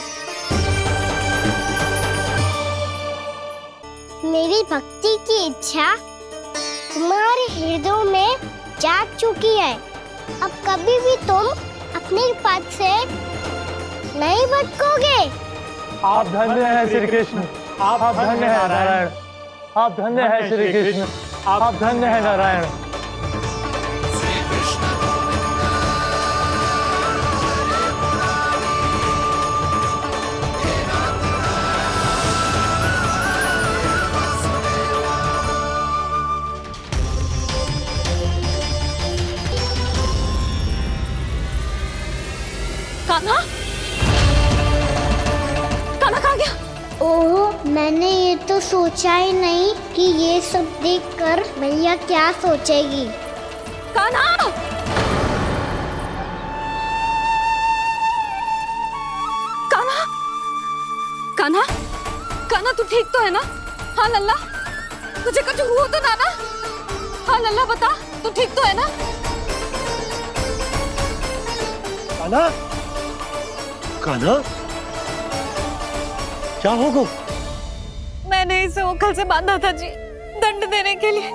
मेरी भक्ति की इच्छा तुम्हारे हृदयों में जाग चुकी है। अब कभी भी तुम अपने पद से नहीं भटकोगे। आप धन्य हैं श्री कृष्ण, आप धन्य हैं नारायण, आप धन्य हैं श्री कृष्ण, आप धन्य हैं नारायण। कान्हा, कान्हा कहाँ गया? ओह, मैंने ये तो सोचा ही नहीं कि ये सब देखकर भैया क्या सोचेगी। कान्हा! कान्हा! कान्हा! कान्हा तू ठीक तो है ना? हाँ लल्ला, तुझे कुछ हुआ तो ना? हाँ लल्ला बता, तू ठीक तो है ना? कान्हा, कान्हा, क्या होगा? मैंने इसे ओखल से बांधा था जी, दंड देने के लिए।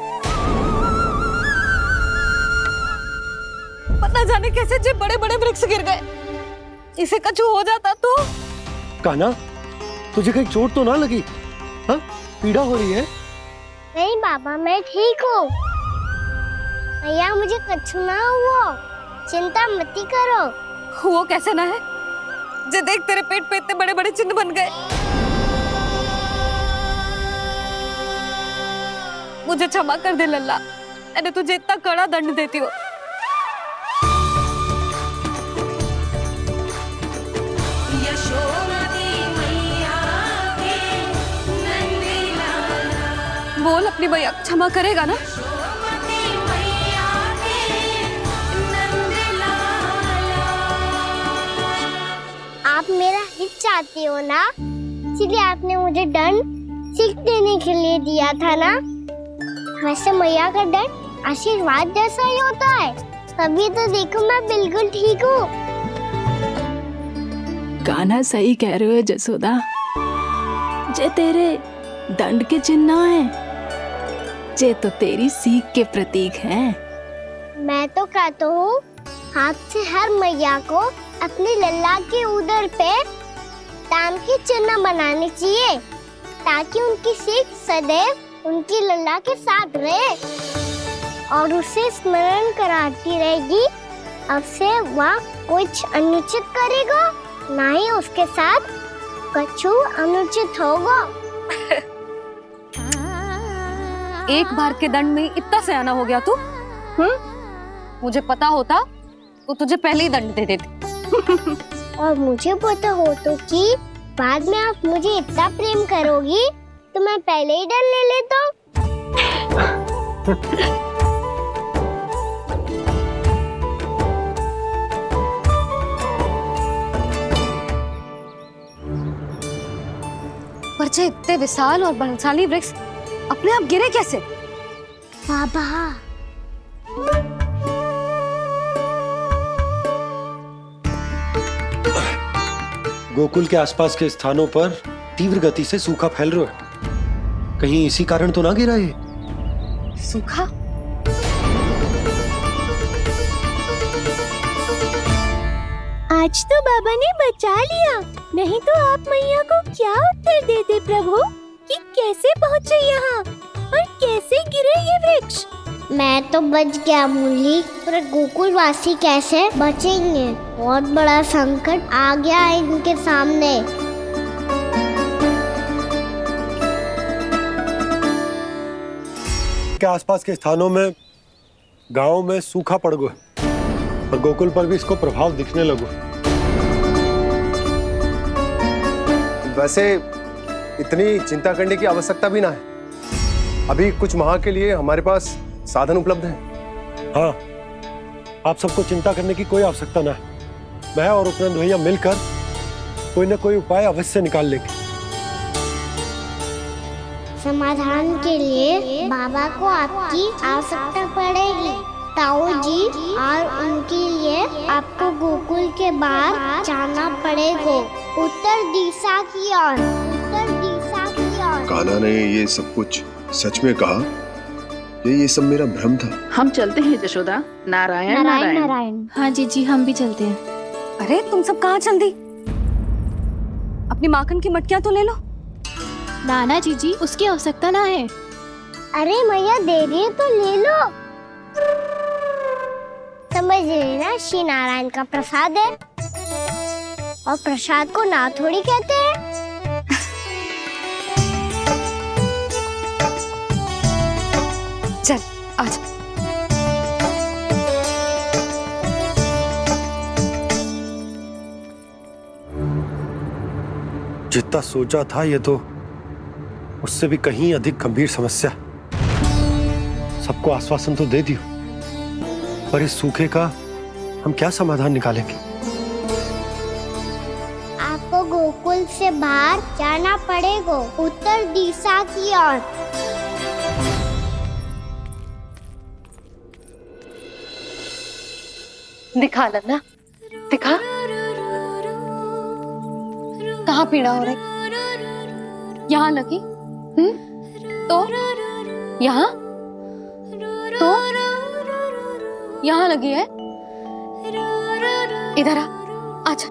पता जाने कैसे जे बड़े बड़े वृक्ष गिर गए। इसे कुछ हो जाता तो? कान्हा, तुझे कहीं चोट तो ना लगी? हाँ, पीड़ा हो रही है? नहीं बाबा, मैं ठीक हूँ। भैया मुझे कुछ ना हुआ, चिंता मत करो। वो कैसे ना है? जे देख तेरे पेट पे इतने बड़े बड़े चिन्ह बन गए। मुझे क्षमा कर दे लल्ला, मैंने तुझे इतना कड़ा दंड देती हो। बोल अपनी भैया क्षमा करेगा ना? आप मेरा हित चाहते हो ना, इसलिए आपने मुझे दंड सीख देने के लिए दिया था ना। वैसे मैया का दंड आशीर्वाद जैसा ही होता है, तभी तो देखो मैं बिल्कुल ठीक हूँ। कान्हा सही कह रहे हो जसोदा, जे तेरे दंड के चिन्ह ना है, जे तो तेरी सीख के प्रतीक हैं। मैं तो कहता हूँ हाथ से हर मैया को अपनी लल्ला के उदर पे ताम की चिन्ह बनानी चाहिए ताकि उनकी सीख सदैव उनकी लल्ला के साथ रहे और उसे स्मरण कराती रहेगी। अब से वह कुछ अनुचित करेगा, ना ही उसके साथ कछु अनुचित होगा। एक बार के दंड में इतना सयाना हो गया तू? मुझे पता होता तो तुझे पहले ही दंड दे देती। और मुझे पता हो तो कि बाद में आप मुझे इतना प्रेम करोगी तो मैं पहले ही दंड ले लेता हूँ। पर जे इतने विशाल और बलशाली वृक्ष अपने आप गिरे कैसे? बाबा गोकुल के आसपास के स्थानों पर तीव्र गति से सूखा फैल रहा है। कहीं इसी कारण तो ना गिरा ये? सूखा? आज तो बाबा ने बचा लिया, नहीं तो आप मैया को क्या उत्तर देते प्रभु कि कैसे पहुँचे यहाँ और कैसे गिरे ये वृक्ष? मैं तो बच गया मूली, पर गोकुल वासी कैसे बचेंगे? बहुत बड़ा संकट आ गया है इनके सामने। के आसपास के स्थानों में गांव में सूखा पड़ गया और गोकुल पर भी इसको प्रभाव दिखने लगा। वैसे इतनी चिंता करने की आवश्यकता भी ना है। अभी कुछ माह के लिए हमारे पास साधन उपलब्ध है। हाँ, आप सबको चिंता करने की कोई आवश्यकता ना है। मैं और उपनंद भैया मिलकर कोई न कोई उपाय अवश्य निकाल लेंगे। समाधान के लिए बाबा को आपकी आवश्यकता पड़ेगी। ताऊ जी और उनके लिए आपको गोकुल के बाहर जाना पड़ेगा, उत्तर दिशा की ओर। उत्तर दिशा की ओर। कान्हा ने ये सब कुछ सच में कहा? ये सब मेरा भ्रम था? हम चलते हैं जशोदा। नारायण नारायण नारायण। हाँ जी हम भी चलते हैं। अरे तुम सब कहाँ चल दी? अपनी माखन की मटकियाँ तो ले लो। नाना जी उसकी आवश्यकता ना है। अरे मैया दे रही है तो ले लो। समझ लेना श्री नारायण का प्रसाद है और प्रसाद को ना थोड़ी कहते हैं। चल आज जितना सोचा था ये तो उससे भी कहीं अधिक गंभीर समस्या। सबको आश्वासन तो दे दियो, पर इस सूखे का हम क्या समाधान निकालेंगे? आपको गोकुल से बाहर जाना पड़ेगा, उत्तर दिशा की ओर। दिखा लल्ला, दिखा। कहाँ पीड़ा हो रही? यहाँ लगी? तो यहाँ? तो यहाँ लगी है? इधर आ, आजा।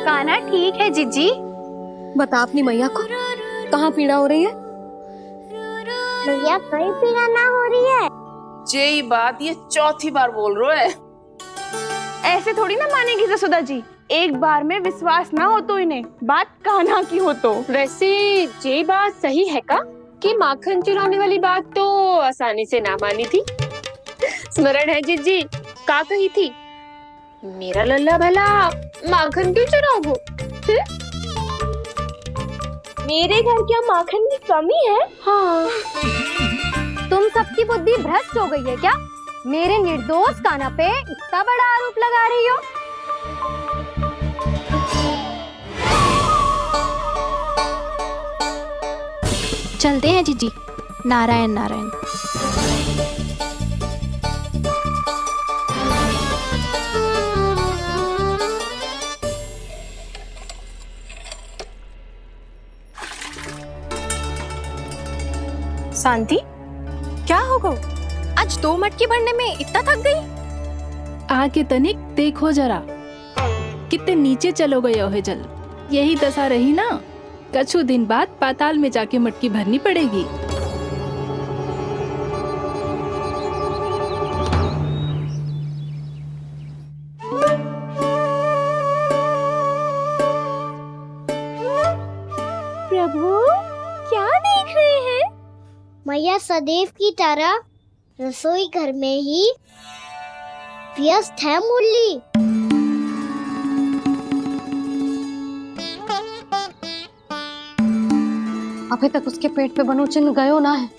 कान्हा ठीक है जीजी। बता अपनी मैया को कहाँ पीड़ा हो रही है? मैया कहीं पीड़ा ना हो रही है। यही बात ये चौथी बार बोल रहे है। ऐसे थोड़ी ना मानेगी जसोदा जी। एक बार में विश्वास ना हो तो इन्हें बात कान्हा की हो तो। वैसे ये बात सही है का कि माखन चुराने वाली बात तो आसानी से ना मानी थी। स्मरण है जीजी का कही थी, मेरा लल्ला भला माखन क्यों चुराओगे? मेरे घर क्या माखन की कमी है? हाँ। तुम सबकी बुद्धि भ्रष्ट हो गई है क्या? मेरे निर्दोष कान्हा पे इतना बड़ा आरोप लगा रही हो? चलते हैं जीजी। नारायण नारायण। शांति, क्या हो गो? आज 2 मटकी भरने में इतना थक गई? आके तनिक देखो जरा, कितने नीचे चलो गए हो जल। यही दशा रही ना, कछु दिन बाद पाताल में जाके मटकी भरनी पड़ेगी। प्रभु क्या देख रहे हैं? मैया सदैव की तरह रसोई घर में ही व्यस्त है मुरली। अभी तक उसके पेट पे बनो चिन्ह गयो ना है।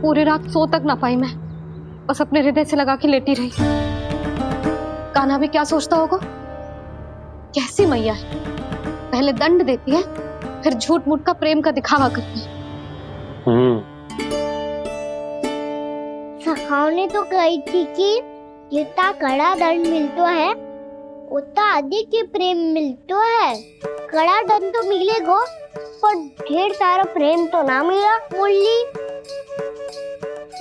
पूरी रात सो तक ना पाई मैं, बस अपने हृदय से लगा के लेटी रही। कान्हा भी क्या सोचता होगा, कैसी मैया है, पहले दंड देती है फिर झूठ मूठ का प्रेम का दिखावा करती है। सखाओ ने तो कही थी कि जितना कड़ा दंड मिलता है उतना अधिक ही प्रेम मिलता है। कड़ा दंड तो मिलेगा पर ढेर सारा प्रेम तो ना मिला मुरली।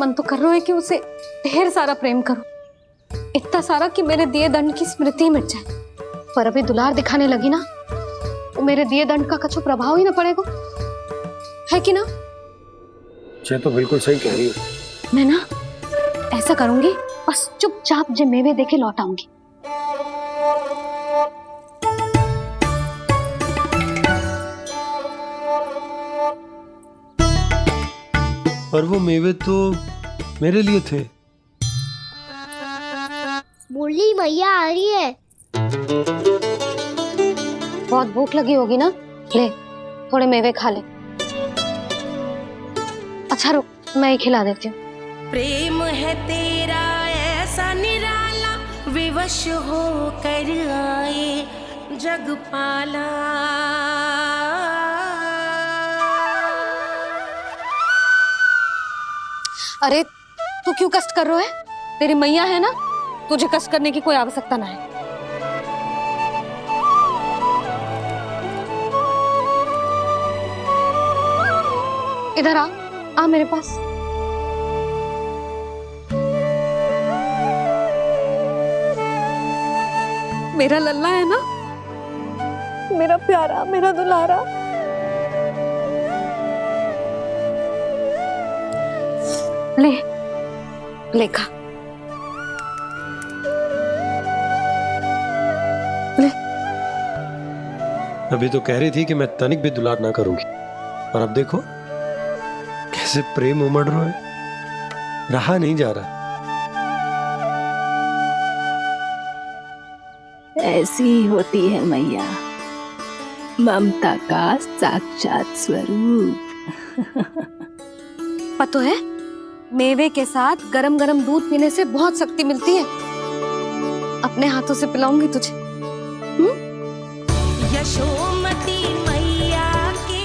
मन तो कर रहा है कि उसे ढेर सारा प्रेम करो, इतना सारा कि मेरे दिए दंड की स्मृति मिट जाए। पर अभी दुलार दिखाने लगी ना, वो मेरे दिए दंड का कछु प्रभाव ही ना पड़ेगा, है कि ना? ये तो बिल्कुल सही कह रही हो। मैं ना ऐसा करूंगी, बस चुपचाप जे मेवे देके लौट आऊंगी। पर वो मेवे तो मेरे लिए थे। मुरली मैया आ रही है। बहुत भूख लगी होगी ना, ले थोड़े मेवे खा ले। अच्छा रुक, मैं ही खिला देती हूँ। प्रेम है तेरा ऐसा निराला, विवश हो कर आए जग पाला। अरे तू क्यों कष्ट कर रहा है? तेरी मैया है ना, तुझे कष्ट करने की कोई आवश्यकता ना है। इधर आ मेरे पास। मेरा लल्ला है ना, मेरा प्यारा, मेरा दुलारा। ले ले खा, ले। अभी तो कह रही थी कि मैं तनिक भी दुलार ना करूंगी, और अब देखो कैसे प्रेम उमड़ रहा है, रहा नहीं जा रहा। ऐसी ही होती है मैया, ममता का साक्षात स्वरूप। पता है, मेवे के साथ गरम गरम दूध पीने से बहुत शक्ति मिलती है। अपने हाथों से पिलाऊंगी तुझे। यशोमती मैया के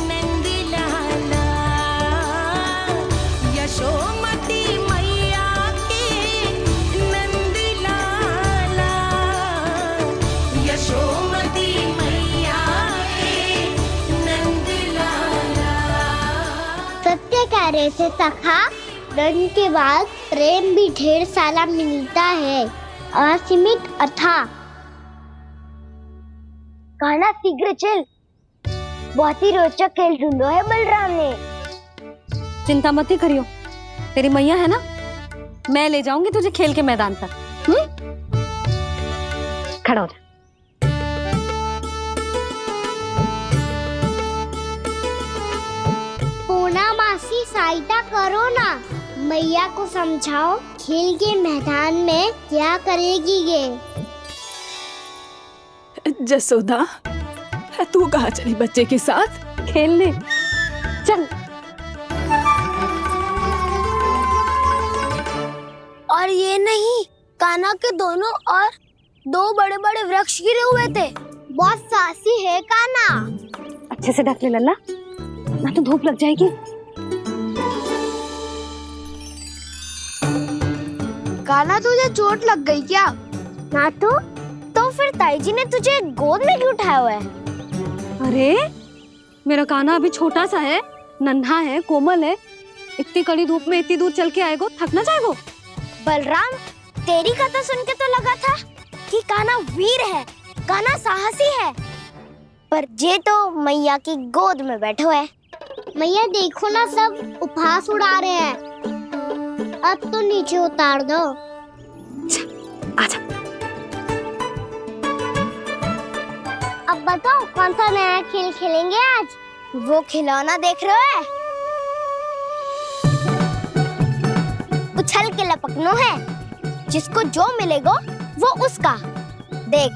नंद लाला, यशोमती मैया के नंद लाला, यशोमती मैया के नंद लाला। सत्य कह रहे थे सखा, दंड के बाद प्रेम भी ढेर सारा मिलता है, असीमित अथाह। कान्हा शीघ्र चल, बहुत ही रोचक खेल ढूंढो है बलराम ने। चिंता मत ही करियो, तेरी मैया है ना, मैं ले जाऊंगी तुझे खेल के मैदान पर। खड़ा हो जा। पूना मासी सहायता करो ना, मैया को समझाओ खेल के मैदान में क्या करेगी ये। जसोदा, तू कहाँ चली बच्चे के साथ? खेलने चल। और ये नहीं, कान्हा के दोनों और दो बड़े बड़े वृक्ष गिरे हुए थे। बहुत साहसी है कान्हा। अच्छे से ढक ले लल्ला, ना तो धूप लग जाएगी। कान्हा तुझे चोट लग गई क्या? ना तो फिर ताई जी ने तुझे गोद में क्यों उठाया हुआ है? अरे मेरा कान्हा अभी छोटा सा है, नन्हा है, कोमल है। इतनी कड़ी धूप में इतनी दूर चल के आएगो, थक ना जाएगो? बलराम, तेरी कथा सुन के तो लगा था कि कान्हा वीर है, कान्हा साहसी है, पर जे तो मैया की गोद में बैठो है। मैया देखो ना, सब उपहास उड़ा रहे हैं। अब तो नीचे उतार दो। आजा। अब बताओ कौन सा नया खेल खेलेंगे आज? वो खिलौना देख रहे हो? उछल के लपकनो है, जिसको जो मिलेगा वो उसका। देख।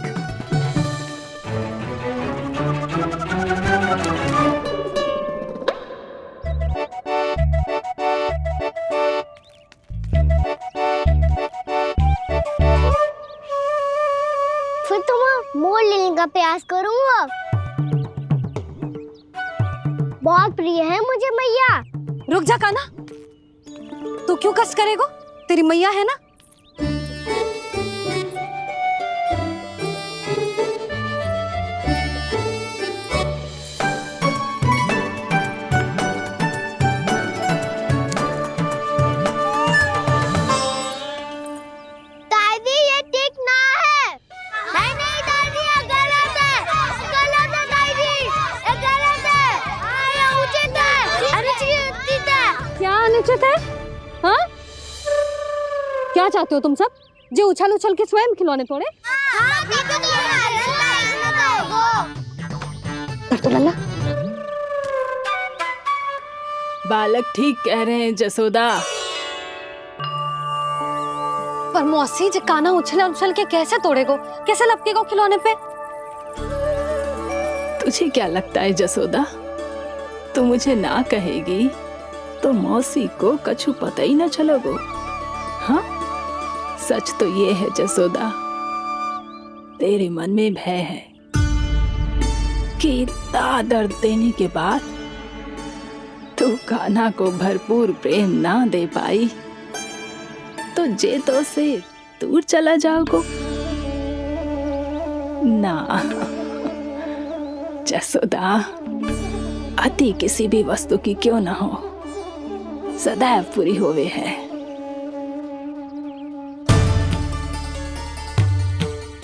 फिर तुम मोड़ लेने का प्रयास करूंगा। बहुत प्रिय है मुझे मैया। रुक जा कान्हा, तू क्यों कष्ट करेगा? तेरी मैया है ना। दादी ये ठीक ना है। नहीं नहीं दादी, ये गलत है। गलत है दादी, ये गलत है। ये उचित है, अनुचित है। क्या अनुचित है? हाँ? क्या चाहते हो तुम सब? जो उछल उछल के स्वयं खिलौने तोड़े? तो लल्ला, बालक ठीक कह रहे हैं जसोदा। पर मौसी, जो कान्हा उछल उछल के कैसे तोड़ेगो, कैसे लपकेगो खिलौने पे? तुझे क्या लगता है जसोदा, तू मुझे ना कहेगी तो मौसी को कछु पता ही न चलोगो। हाँ, सच तो ये है जसोदा, तेरे मन में भय है कि इतना दर्द देने के बाद तू कान्हा को भरपूर प्रेम ना दे पाई तो जेतो से दूर चला जाओगो ना। जसोदा, अति किसी भी वस्तु की क्यों ना हो, सदैव पूरी होवे है।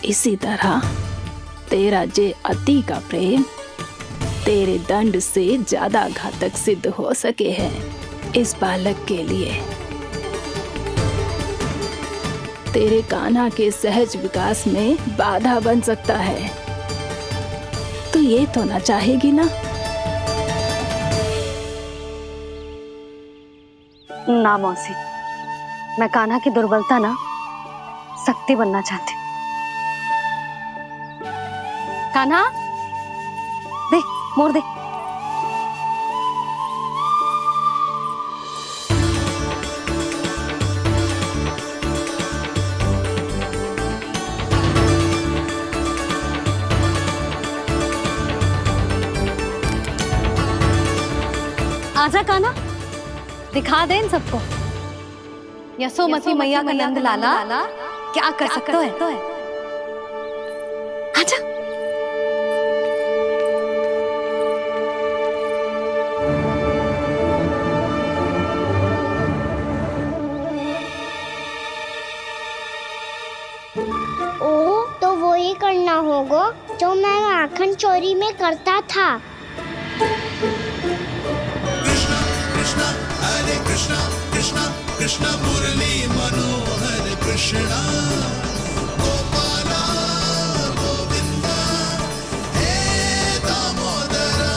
इसी तरह तेरा जे अति का प्रेम तेरे दंड से ज्यादा घातक सिद्ध हो सके है इस बालक के लिए। तेरे कान्हा के सहज विकास में बाधा बन सकता है। तो ये तो ना चाहेगी ना? ना मौसी, मैं कान्हा की दुर्बलता ना शक्ति बनना चाहती। कान्हा, दे मोड़ दे। आजा कान्हा, दिखा दे इन सबको यशोमती मैया का नंद लाला क्या कर सकता है। आजा। ओ, तो वो ही करना होगा जो मैं माखन चोरी में करता था। कृष्णा कृष्णा मुरली मनोहर कृष्णा गोपाला गोविंदा हे दामोदरा।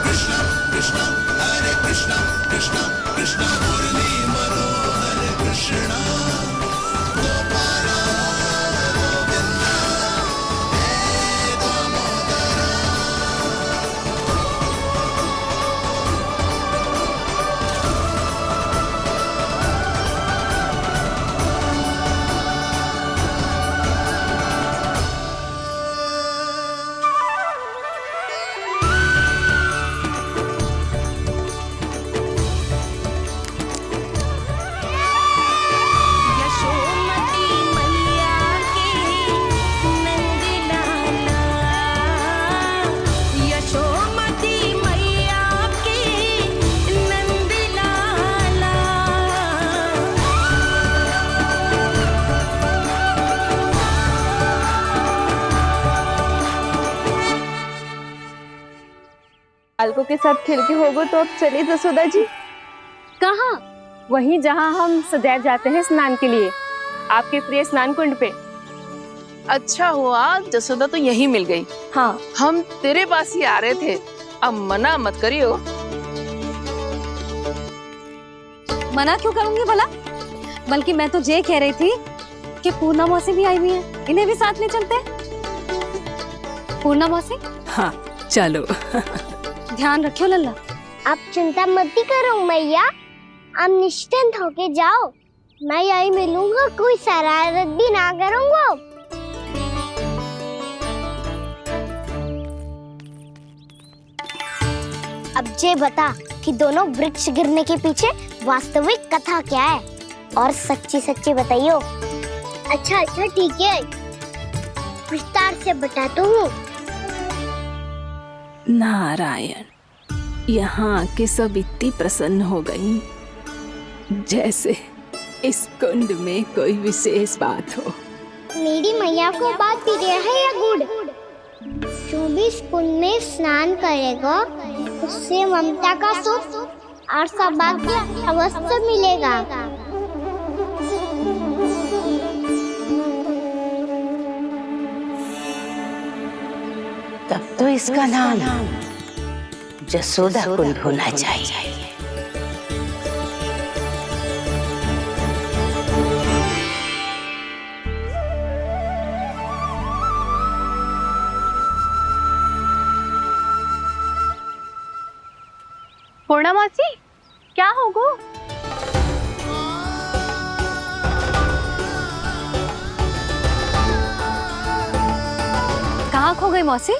कृष्णा कृष्णा हरे कृष्णा कृष्णा कृष्णा मुरली मनोहर कृष्णा गोपाला गोविंदा हे दामोदरा। के साथ खेल के होगो तो अब चले जसोदा जी। कहाँ? वहीं जहाँ हम सदैव जाते हैं स्नान के लिए, आपके प्रिय स्नान कुंड पे। अच्छा हुआ जसोदा तो यही मिल गई। हाँ, हम तेरे पास ही आ रहे थे, अब मना मत करियो। मना क्यों करूंगी भला? बल्कि मैं तो ये कह रही थी कि पूर्णा मौसी भी आई हुई है, इन्हें भी साथ ले चलते हैं। पूर्णा मौसी, हाँ चलो। ध्यान रखियो लल्ला। आप चिंता मत करो मैया, आप निश्चिंत होके जाओ, मैं यही मिलूंगा, कोई शरारत भी ना करूंगा। अब ये बता कि दोनों वृक्ष गिरने के पीछे वास्तविक कथा क्या है, और सच्ची सच्ची बताइयो। अच्छा अच्छा ठीक है, विस्तार से बताता हूँ। नारायण, यहाँ के सब इतनी प्रसन्न हो गई जैसे इस कुंड में कोई विशेष बात हो। मेरी मैया को बात प्रिय है या गुड़? जो भी इस कुंड में स्नान करेगा उससे ममता का सुख और सौभाग्य अवश्य मिलेगा। तब तो इसका नाम जसोदा कुंड होना चाहिए। पूर्णा मौसी, क्या होगो? कहाँ खो गई मौसी?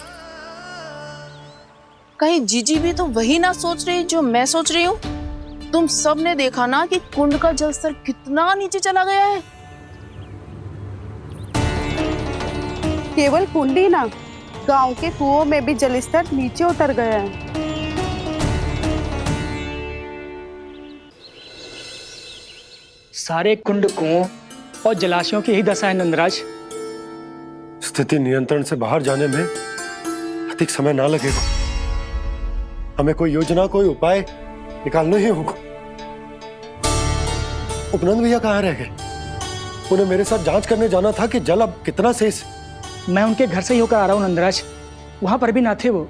कहीं जीजी भी तो वही ना सोच रही जो मैं सोच रही हूँ? तुम सब ने देखा ना कि कुंड का जलस्तर कितना नीचे चला गया है। केवल कुंड ही ना, गांव के कुओं में भी जलस्तर नीचे उतर गया है। सारे कुंड, कुओं और जलाशयों की यही दशा है नंदराज। स्थिति नियंत्रण से बाहर जाने में अधिक समय ना लगेगा। हमें कोई योजना, कोई उपाय निकालना ही होगा। उपनंद भैया कहाँ रह गए? उन्हें मेरे साथ जांच करने जाना था कि जल अब कितना शेष। मैं उनके घर से ही होकर आ रहा हूँ नंदराज, वहां पर भी ना थे वो।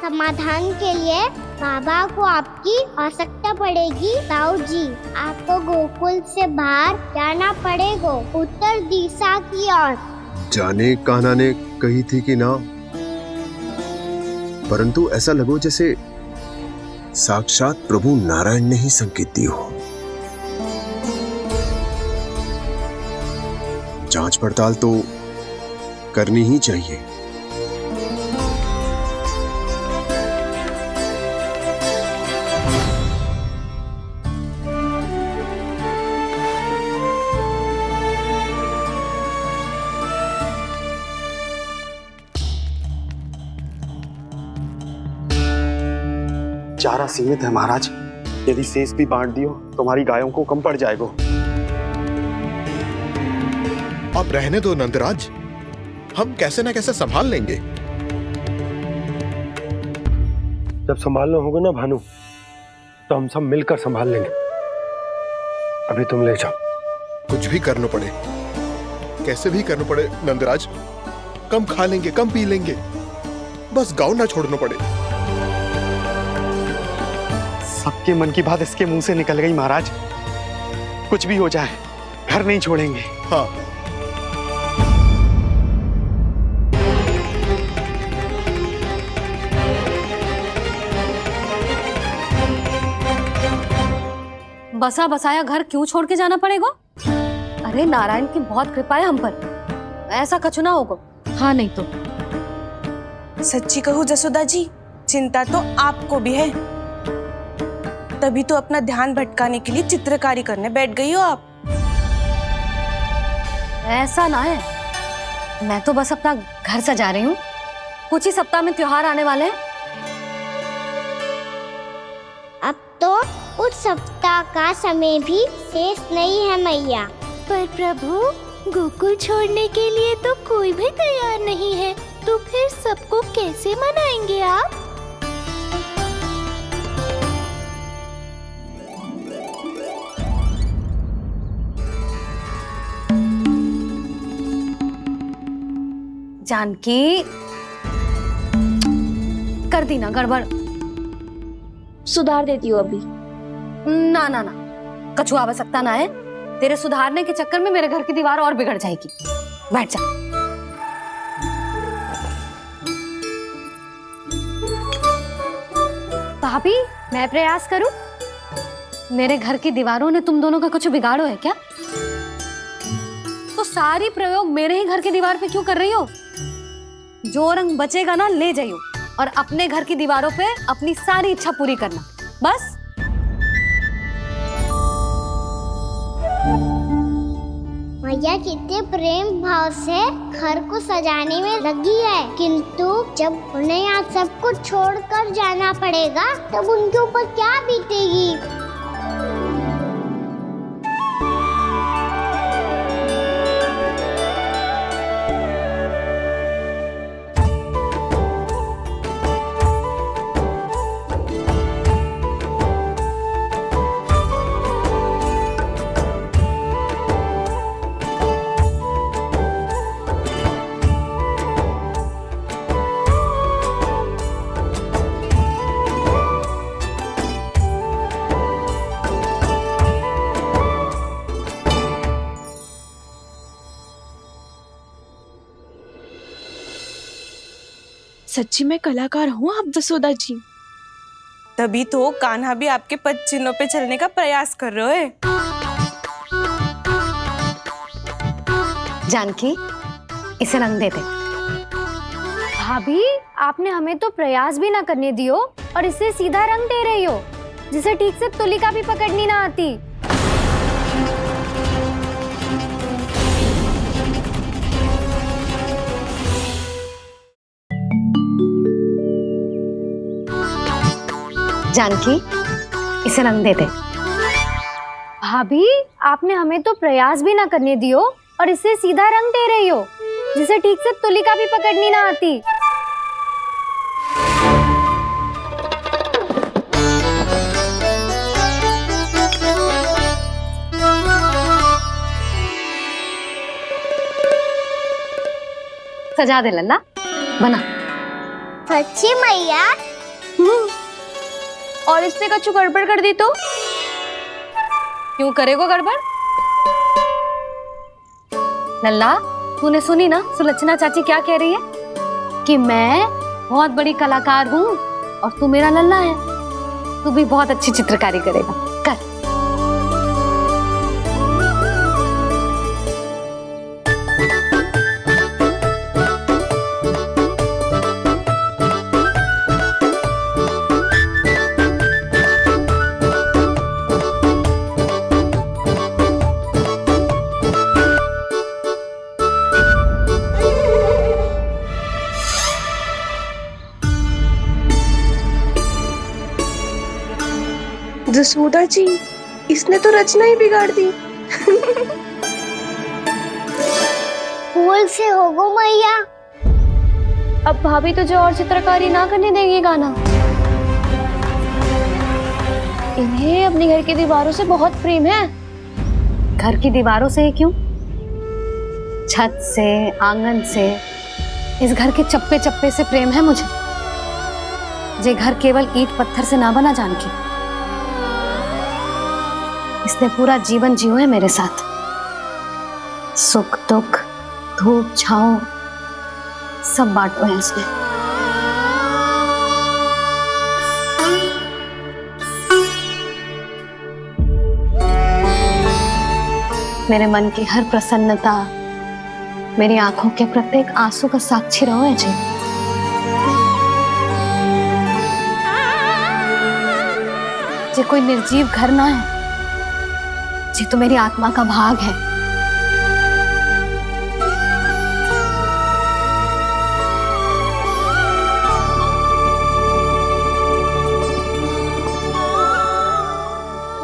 समाधान के लिए बाबा को आपकी आवश्यकता पड़ेगी। ताऊ जी, आपको गोकुल से बाहर जाना पड़ेगा, उत्तर दिशा की ओर। जाने कान्हा ने कही थी कि ना, परंतु ऐसा लगो जैसे साक्षात प्रभु नारायण ने ही संकेत दी हो। जांच पड़ताल तो करनी ही चाहिए। चारा सीमित है महाराज, यदि शेष भी बांट दियो तो हमारी गायों को कम पड़ जाएगा। अब रहने दो नंदराज, हम कैसे न कैसे संभाल लेंगे। जब संभालना होगा ना भानु, तो हम सब मिलकर संभाल लेंगे। अभी तुम ले जाओ। कुछ भी करना पड़े, कैसे भी करना पड़े नंदराज, कम खा लेंगे, कम पी लेंगे, बस गांव ना छोड़ना पड़े। सबके मन की बात इसके मुंह से निकल गई महाराज। कुछ भी हो जाए, घर नहीं छोड़ेंगे। हाँ, बसा बसाया घर क्यों छोड़ के जाना पड़ेगा? अरे नारायण की बहुत कृपा है हम पर, ऐसा कछु ना होगा। हाँ नहीं तो सच्ची कहूँ जसोदा जी, चिंता तो आपको भी है, तभी तो अपना ध्यान भटकाने के लिए चित्रकारी करने बैठ गई हो आप। ऐसा ना है, मैं तो बस अपना घर सजा रही हूँ। कुछ ही सप्ताह में त्योहार आने वाले हैं। अब तो उस सप्ताह का समय भी शेष नहीं है मैया। पर प्रभु, गोकुल छोड़ने के लिए तो कोई भी तैयार नहीं है, तो फिर सबको कैसे मनाएंगे आप? जानकी, कर दी ना गड़बड़। सुधार देती हूँ अभी। ना ना ना, कछु आवश्यकता ना है। तेरे सुधारने के चक्कर में मेरे घर की दीवार और बिगड़ जाएगी। बैठ जा। भाभी, मैं प्रयास करूं? मेरे घर की दीवारों ने तुम दोनों का कुछ बिगाड़ो है क्या? तो सारी प्रयोग मेरे ही घर की दीवार पे क्यों कर रही हो? जो रंग बचेगा ना ले जाइयो, और अपने घर की दीवारों पे अपनी सारी इच्छा पूरी करना, बस। मैया कितने प्रेम भाव से घर को सजाने में लगी है, किंतु जब उन्हें यहाँ सब कुछ छोड़कर जाना पड़ेगा तब उनके ऊपर क्या बीतेगी? सच्ची में कलाकार हूँ आप जसोदा जी। तभी तो कान्हा भी आपके पद चिन्हों पे चलने का प्रयास कर रहे है। जानकी, इसे रंग दे दे। भाभी, आपने हमें तो प्रयास भी ना करने दियो और इसे सीधा रंग दे रही हो, जिसे ठीक से तुलिका भी पकड़नी ना आती। जानकी, इसे रंग दे दे। भाभी, आपने हमें तो प्रयास भी ना करने दियो और इसे सीधा रंग दे रही हो, जिसे ठीक से तुलिका भी पकड़नी ना आती। सजा दे लल्ला, बना। सच्ची मैया? और इसने कछु गड़बड़ कर दी तो? क्यों करेगो गड़बड़? लल्ला, तूने सुनी ना सुलक्षणा चाची क्या कह रही है? कि मैं बहुत बड़ी कलाकार हूँ और तू मेरा लल्ला है। तू भी बहुत अच्छी चित्रकारी करेगा, कर। जसोदा जी, इसने तो रचना ही बिगाड़ दी। फूल से होगो मैया। अब भाभी तुझे और चित्रकारी ना करने देंगी गाना। इन्हें अपने घर की दीवारों से बहुत प्रेम है। घर की दीवारों से क्यों? छत से, आंगन से, इस घर के चप्पे चप्पे से प्रेम है मुझे। ये घर केवल ईंट पत्थर से ना बना जानकी। इसने पूरा जीवन जियो है मेरे साथ। सुख दुख, धूप छांव सब बांटो है इसने। मेरे मन की हर प्रसन्नता, मेरी आंखों के प्रत्येक आंसू का साक्षी रहो है जी। ये कोई निर्जीव घर ना है, ये तो मेरी आत्मा का भाग है।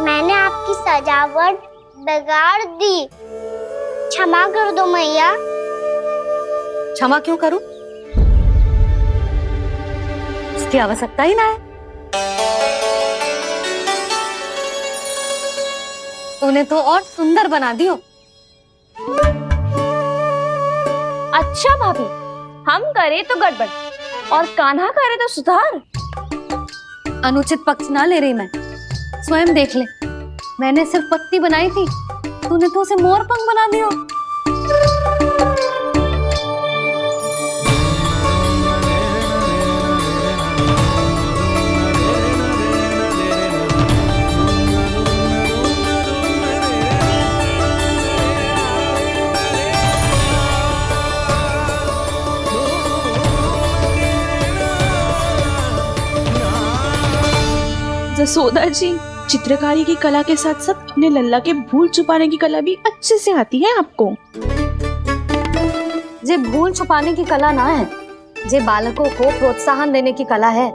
मैंने आपकी सजावट बिगाड़ दी। क्षमा कर दो मैया। क्षमा क्यों करूं? इसकी आवश्यकता ही ना है। तूने तो और सुंदर बना दियो। अच्छा भाभी, हम करे तो गड़बड़ और कान्हा करे तो सुधार। अनुचित पक्ष ना ले रही मैं, स्वयं देख ले। मैंने सिर्फ पत्ती बनाई थी, तूने तो उसे मोर पंख बना दियो। जसोदा जी, चित्रकारी की कला के साथ साथ अपने लल्ला के भूल छुपाने की कला भी अच्छे से आती है आपको। जे भूल छुपाने की कला ना है, जे बालकों को प्रोत्साहन देने की कला है।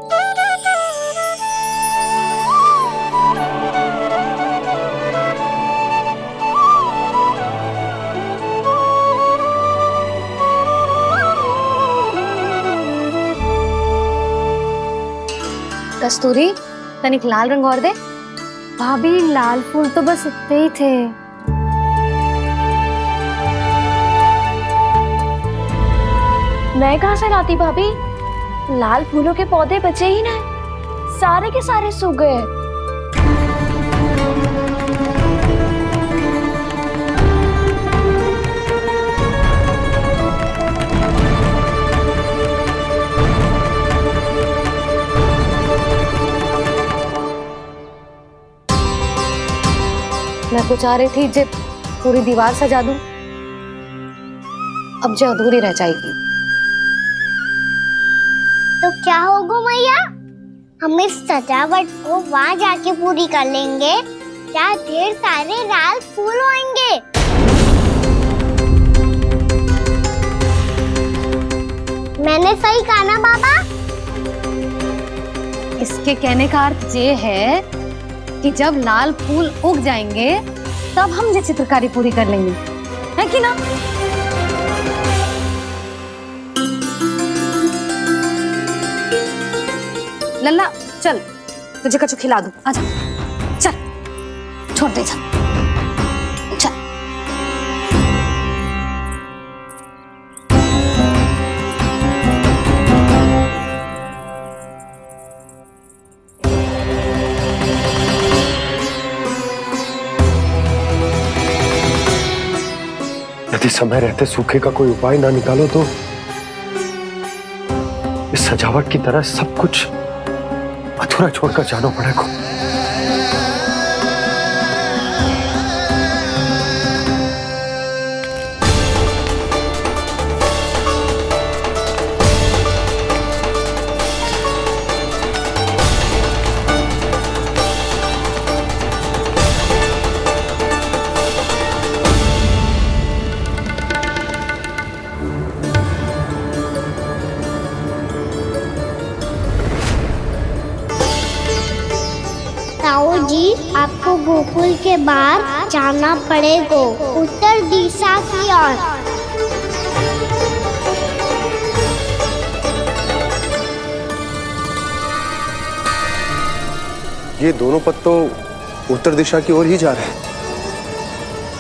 कस्तूरी, तनिक लाल रंग और दे। भाभी, लाल फूल तो बस इतने ही थे। मैं कहाँ से लाती भाभी? लाल फूलों के पौधे बचे ही ना, सारे के सारे सूख गए। मैं तो चाह रही थी जब पूरी दीवार सजा दूं, अब जो अधूरी रह जाएगी। तो क्या होगा मैया? हम इस सजावट को वहाँ जाके पूरी कर लेंगे, जहाँ ढेर सारे लाल फूल होंगे। मैंने सही कहा ना बाबा? इसके कहने का अर्थ ये है कि जब लाल फूल उग जाएंगे तब हम ये चित्रकारी पूरी कर लेंगे, है कि ना? लल्ला चल, तुझे कछु खिला दूं, आजा। चल, छोड़ दे, चल चल। यदि समय रहते सूखे का कोई उपाय ना निकालो तो इस सजावट की तरह सब कुछ अधूरा छोड़कर जाना पड़ेगा। ताऊ जी, आपको गोकुल के बाहर जाना पड़ेगा, उत्तर दिशा की ओर। ये दोनों पथ तो उत्तर दिशा की ओर ही जा रहे हैं,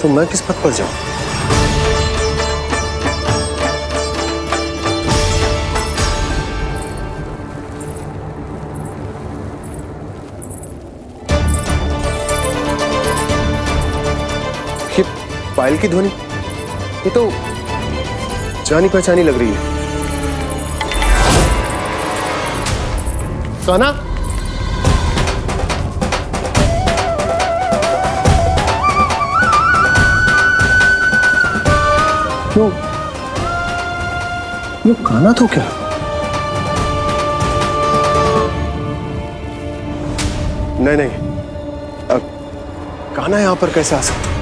तो मैं किस पथ पर जाऊं? ये पायल की ध्वनि, ये तो जानी पहचानी लग रही है। कान्हा, क्यों? ये कान्हा तो क्या? नहीं नहीं, कान्हा यहां पर कैसे आ सकता?